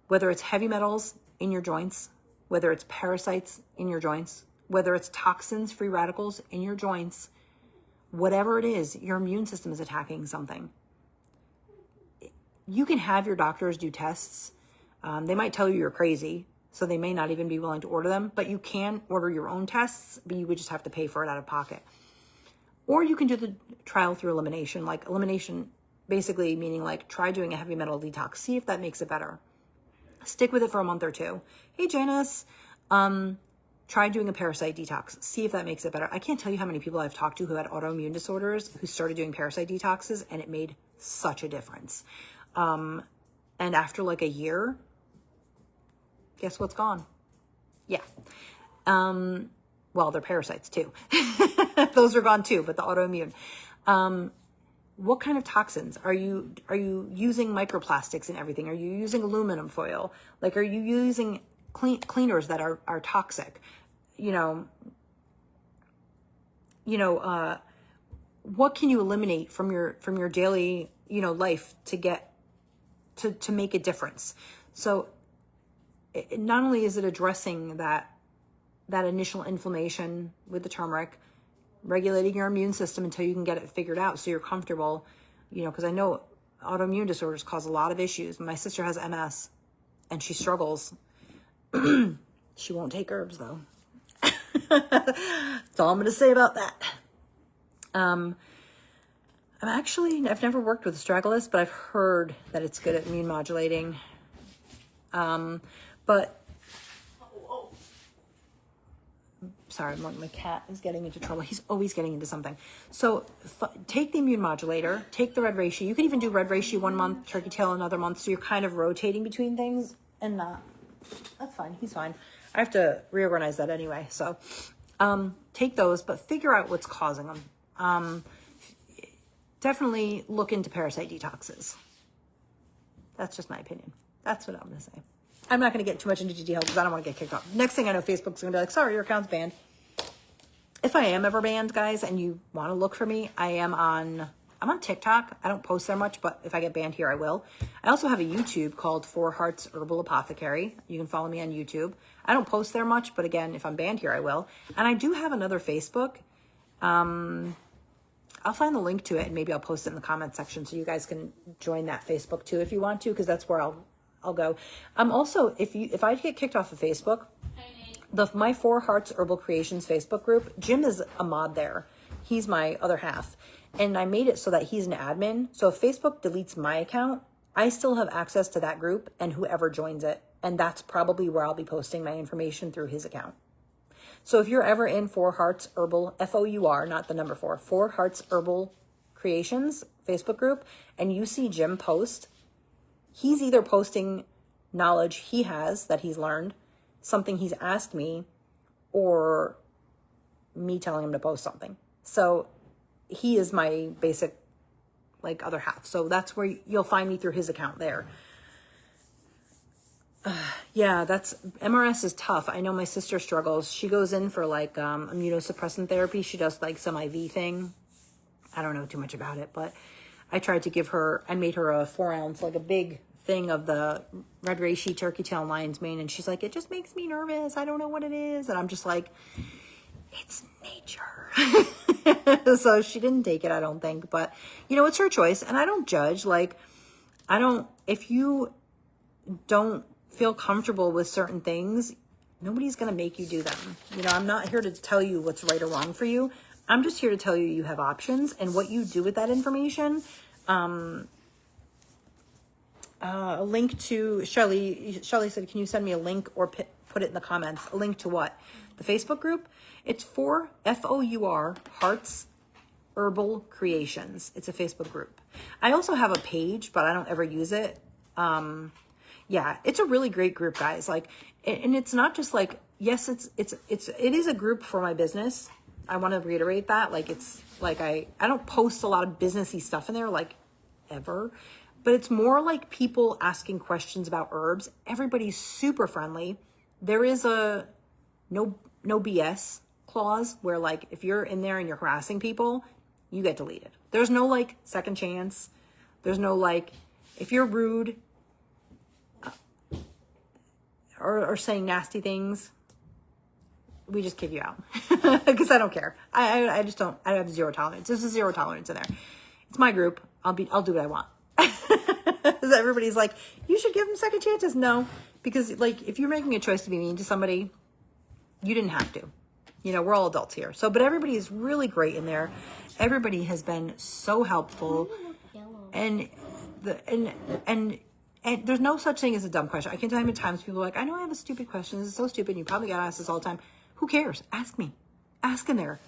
Whether it's heavy metals in your joints, whether it's parasites in your joints, whether it's toxins, free radicals in your joints, whatever it is, your immune system is attacking something. You can have your doctors do tests. They might tell you you're crazy, so they may not even be willing to order them, but you can order your own tests, but you would just have to pay for it out of pocket. Or you can do the trial through elimination, like elimination basically meaning like try doing a heavy metal detox, see if that makes it better. Stick with it for a month or two. Hey, Janice, try doing a parasite detox. See if that makes it better. I can't tell you how many people I've talked to who had autoimmune disorders who started doing parasite detoxes, and it made such a difference. And after like a year, guess what's gone? Yeah. Well, they're parasites too. Those are gone too, but the autoimmune. What kind of toxins are you using? Microplastics and everything? Are you using aluminum foil? Like, are you using cleaners that are toxic? What can you eliminate from your daily, life to get to make a difference? So not only is it addressing that initial inflammation with the turmeric, regulating your immune system until you can get it figured out so you're comfortable, because I know autoimmune disorders cause a lot of issues. My sister has MS and she struggles. She won't take herbs though. That's all I'm going to say about that. I've never worked with astragalus, but I've heard that it's good at immune modulating. But sorry, my cat is getting into trouble. He's always getting into something. So take the immune modulator, take the red reishi. You can even do red reishi 1 month, turkey tail another month. So you're kind of rotating between things and not. That's fine. He's fine. I have to reorganize that anyway. So take those, but figure out what's causing them. Definitely look into parasite detoxes. That's just my opinion. That's what I'm going to say. I'm not going to get too much into detail because I don't want to get kicked off. Next thing I know, Facebook's going to be like, sorry, your account's banned. If I am ever banned, guys, and you want to look for me, I'm on TikTok. I don't post there much, but if I get banned here, I will. I also have a YouTube called 4 Hearts Herbal Apothecary. You can follow me on YouTube. I don't post there much, but again, if I'm banned here, I will. And I do have another Facebook. I'll find the link to it and maybe I'll post it in the comment section so you guys can join that Facebook too if you want to, because that's where I'll go. Also, if I get kicked off of Facebook, my 4 Hearts Herbal Creations Facebook group, Jim is a mod there. He's my other half. And I made it so that he's an admin. So if Facebook deletes my account, I still have access to that group and whoever joins it. And that's probably where I'll be posting my information through his account. So if you're ever in Four Hearts Herbal, F-O-U-R, not the number four, Four Hearts Herbal Creations Facebook group, and you see Jim post, he's either posting knowledge he has that he's learned, something he's asked me, or me telling him to post something. So he is my basic like other half. So that's where you'll find me through his account there. Yeah, that's MRS is tough. I know my sister struggles. She goes in for like immunosuppressant therapy. She does like some IV thing. I don't know too much about it, but I tried to give her, I made her a 4 ounce, like a big thing of the red reishi turkey tail lion's mane. And she's like, it just makes me nervous. I don't know what it is. And I'm just like, it's nature. So she didn't take it, I don't think, but you know, it's her choice. And I don't judge. Like, if you don't feel comfortable with certain things, nobody's going to make you do them. You know, I'm not here to tell you what's right or wrong for you. I'm just here to tell you have options, and what you do with that information. A link to Shelly said, can you send me a link or put it in the comments? A link to what? The Facebook group? It's for F-O-U-R Hearts Herbal Creations. It's a Facebook group. I also have a page, but I don't ever use it. Yeah, it's a really great group, guys. Like, and it's not just like, yes, it is a group for my business. I want to reiterate that. Like, it's like, I don't post a lot of businessy stuff in there, like, ever, but it's more like people asking questions about herbs. Everybody's super friendly. There is a no BS clause where, like, if you're in there and you're harassing people, you get deleted. There's no like second chance. There's no like, if you're rude or saying nasty things, we just kick you out because I don't care. I just don't. I have zero tolerance. There's a zero tolerance in there. It's my group. I'll do what I want. Everybody's like, you should give them second chances. No, because like if you're making a choice to be mean to somebody, you didn't have to. You know, we're all adults here. So, but everybody is really great in there. Everybody has been so helpful, and there's no such thing as a dumb question. I can tell you how many times people are like, I know I have a stupid question. This is so stupid. You probably got asked this all the time. Who cares? Ask me. Ask in there.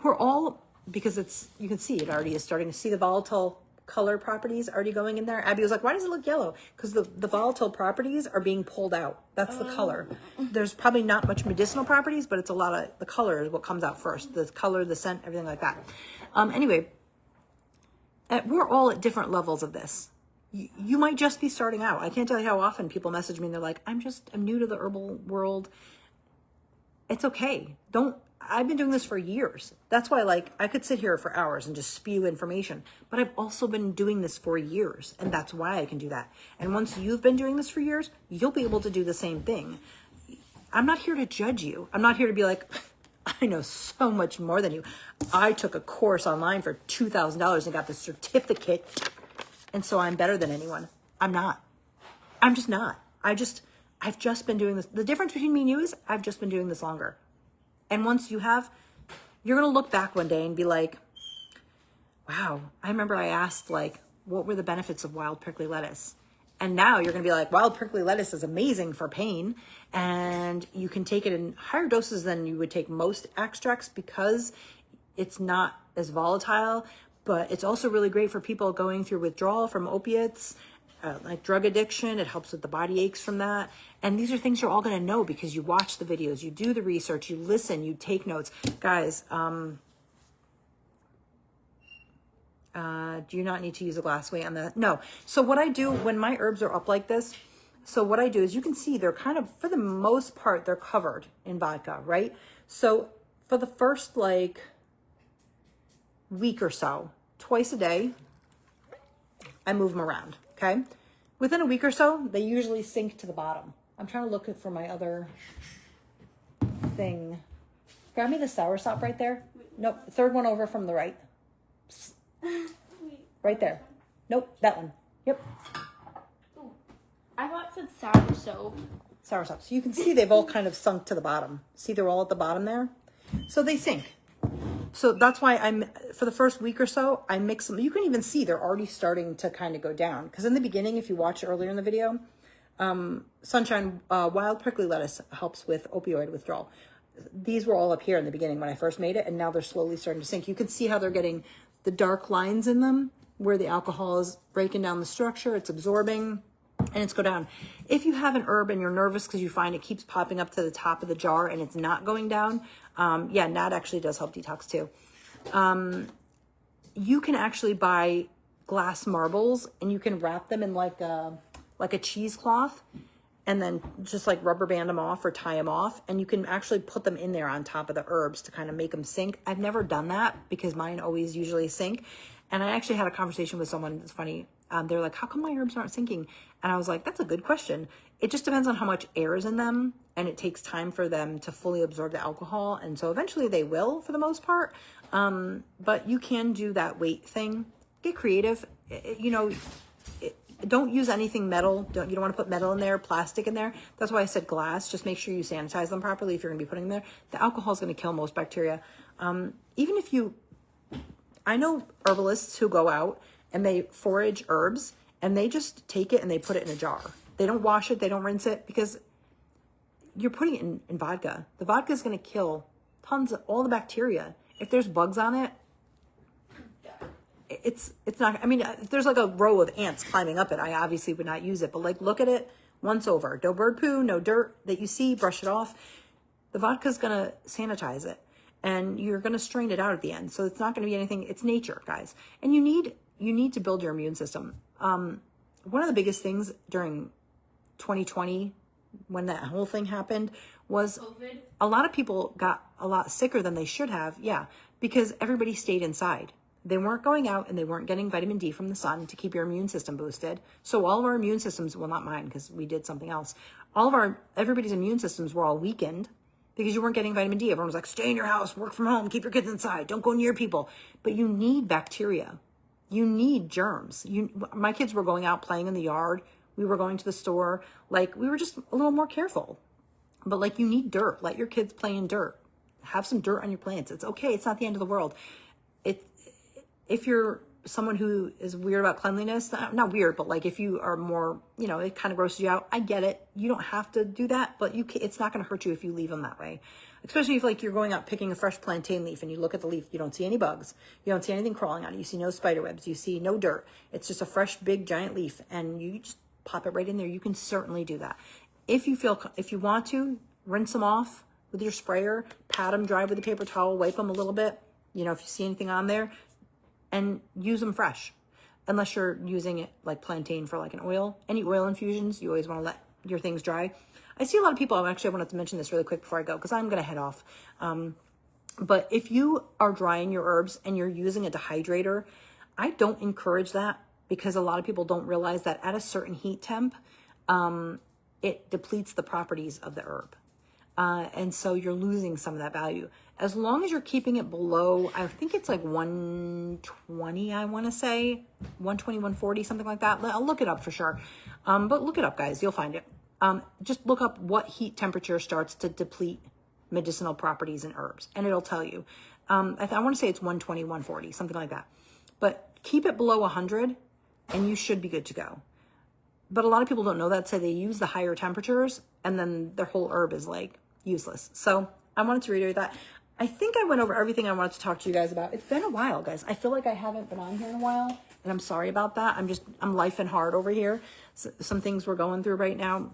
We're all, because it's, you can see it already is starting to see the volatile color properties already going in there. Abby was like, why does it look yellow? Because the volatile properties are being pulled out. That's the color. There's probably not much medicinal properties, but it's a lot of, the color is what comes out first. The color, the scent, everything like that. Anyway, we're all at different levels of this. You might just be starting out. I can't tell you how often people message me and they're like, I'm new to the herbal world. It's okay. I've been doing this for years. That's why, like, I could sit here for hours and just spew information, but I've also been doing this for years, and that's why I can do that. And once you've been doing this for years, you'll be able to do the same thing. I'm not here to judge you. I'm not here to be like, I know so much more than you. I took a course online for $2,000 and got the certificate, and so I'm better than anyone. I'm not. I'm just not. I've just been doing this. The difference between me and you is I've just been doing this longer. And once you have, you're going to look back one day and be like, wow, I remember I asked, like, what were the benefits of wild prickly lettuce? And now you're going to be like, wild prickly lettuce is amazing for pain. And you can take it in higher doses than you would take most extracts because it's not as volatile. But it's also really great for people going through withdrawal from opiates, like drug addiction. It helps with the body aches from that. And these are things you're all going to know because you watch the videos, you do the research, you listen, you take notes. Guys, do you not need to use a glass weight on that? No. So what I do when my herbs are up like this, so what I do is you can see they're kind of, for the most part, they're covered in vodka, right? So for the first like week or so, twice a day, I move them around, okay? Within a week or so, they usually sink to the bottom. I'm trying to look for my other thing. Grab me the soursop right there. Nope, third one over from the right. Right there. Nope, that one. Yep. Ooh, I thought it said sour soap. Soursop. So you can see they've all kind of sunk to the bottom. See, they're all at the bottom there? So they sink. So that's why for the first week or so, I mix them. You can even see they're already starting to kind of go down. Because in the beginning, if you watch earlier in the video, wild prickly lettuce helps with opioid withdrawal. these were all up here in the beginning when I first made it, and now they're slowly starting to sink. You can see how they're getting the dark lines in them where the alcohol is breaking down the structure, it's absorbing, and it's go down. If you have an herb and you're nervous because you find it keeps popping up to the top of the jar and it's not going down, yeah, nat actually does help detox too. You can actually buy glass marbles and you can wrap them in like a cheesecloth and then just like rubber band them off or tie them off. And you can actually put them in there on top of the herbs to kind of make them sink. I've never done that because mine always usually sink. And I actually had a conversation with someone that's funny. They're like, how come my herbs aren't sinking? And I was like, that's a good question. It just depends on how much air is in them. And it takes time for them to fully absorb the alcohol. And so eventually they will for the most part. But you can do that weight thing. Get creative. Don't use anything metal. You don't want to put metal in there, plastic in there. That's why I said glass. Just make sure you sanitize them properly if you're going to be putting them there. The alcohol is going to kill most bacteria. I know herbalists who go out and they forage herbs and they just take it and they put it in a jar. They don't wash it. They don't rinse it because you're putting it in vodka. The vodka is going to kill tons of all the bacteria. If there's bugs on it, it's not, if there's like a row of ants climbing up it, I obviously would not use it, but like look at it once over. No bird poo, no dirt that you see, brush it off. The vodka's going to sanitize it and you're going to strain it out at the end. So it's not going to be anything. It's nature, guys. And you need to build your immune system. One of the biggest things during 2020, when that whole thing happened, was COVID. A lot of people got a lot sicker than they should have. Yeah. Because everybody stayed inside. They weren't going out and they weren't getting vitamin D from the sun to keep your immune system boosted. So all of our immune systems, well, not mine because we did something else. Everybody's immune systems were all weakened because you weren't getting vitamin D. Everyone was like, stay in your house, work from home, keep your kids inside, don't go near people. But you need bacteria. You need germs. My kids were going out playing in the yard. We were going to the store. Like we were just a little more careful. But like you need dirt. Let your kids play in dirt. Have some dirt on your plants. It's okay. It's not the end of the world. If you're someone who is weird about cleanliness, not weird, but like if you are more, it kind of grosses you out. I get it. You don't have to do that, but it's not going to hurt you if you leave them that way. Especially if like you're going out picking a fresh plantain leaf and you look at the leaf, you don't see any bugs. You don't see anything crawling on it. You see no spider webs. You see no dirt. It's just a fresh, big, giant leaf and you just pop it right in there. You can certainly do that. If you want to, rinse them off with your sprayer, pat them dry with a paper towel, wipe them a little bit. If you see anything on there, and use them fresh, unless you're using it like plantain for like an oil. Any oil infusions, you always want to let your things dry. I see a lot of people, I wanted to mention this really quick before I go, because I'm going to head off. But if you are drying your herbs and you're using a dehydrator, I don't encourage that because a lot of people don't realize that at a certain heat temp, it depletes the properties of the herb. And so you're losing some of that value. As long as you're keeping it below, I think it's like 120, I want to say, 120, 140, something like that. I'll look it up for sure. But look it up, guys. You'll find it. Just look up what heat temperature starts to deplete medicinal properties in herbs, and it'll tell you. I want to say it's 120, 140, something like that. But keep it below 100, and you should be good to go. But a lot of people don't know that, so they use the higher temperatures, and then their whole herb is like useless. So I wanted to reiterate that. I think I went over everything I wanted to talk to you guys about. It's been a while, guys. I feel like I haven't been on here in a while, and I'm sorry about that. I'm life and hard over here. So, some things we're going through right now,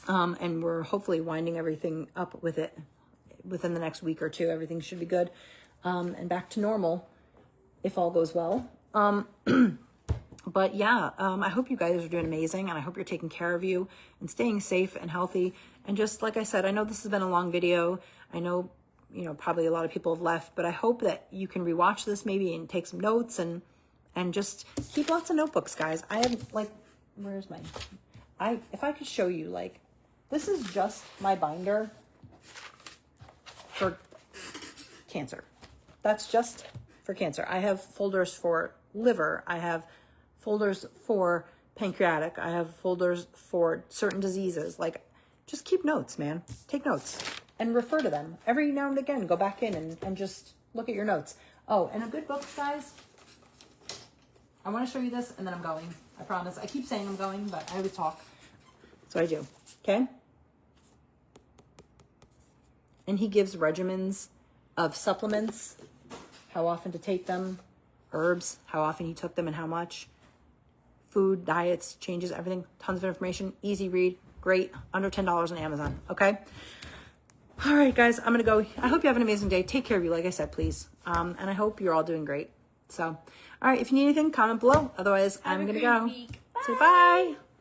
and we're hopefully winding everything up with it within the next week or two. Everything should be good, and back to normal if all goes well. But yeah, I hope you guys are doing amazing, and I hope you're taking care of you and staying safe and healthy. And just like I said, I know this has been a long video. I know, probably a lot of people have left, but I hope that you can rewatch this maybe and take some notes and just keep lots of notebooks, guys. I have where's my, if I could show you, this is just my binder for cancer. That's just for cancer. I have folders for liver. I have folders for pancreatic. I have folders for certain diseases. Just keep notes, man. Take notes and refer to them. Every now and again, go back in and just look at your notes. Oh, and a good book, guys. I want to show you this, and then I'm going. I promise. I keep saying I'm going, but I would talk. So I do. Okay? And he gives regimens of supplements, how often to take them, herbs, how often he took them and how much, food, diets, changes, everything, tons of information, easy read, great, under $10 on Amazon, okay? All right, guys, I'm going to go. I hope you have an amazing day. Take care of you, like I said, please. And I hope you're all doing great. So, all right, if you need anything, comment below. Otherwise, I'm going to go. Week. Say bye.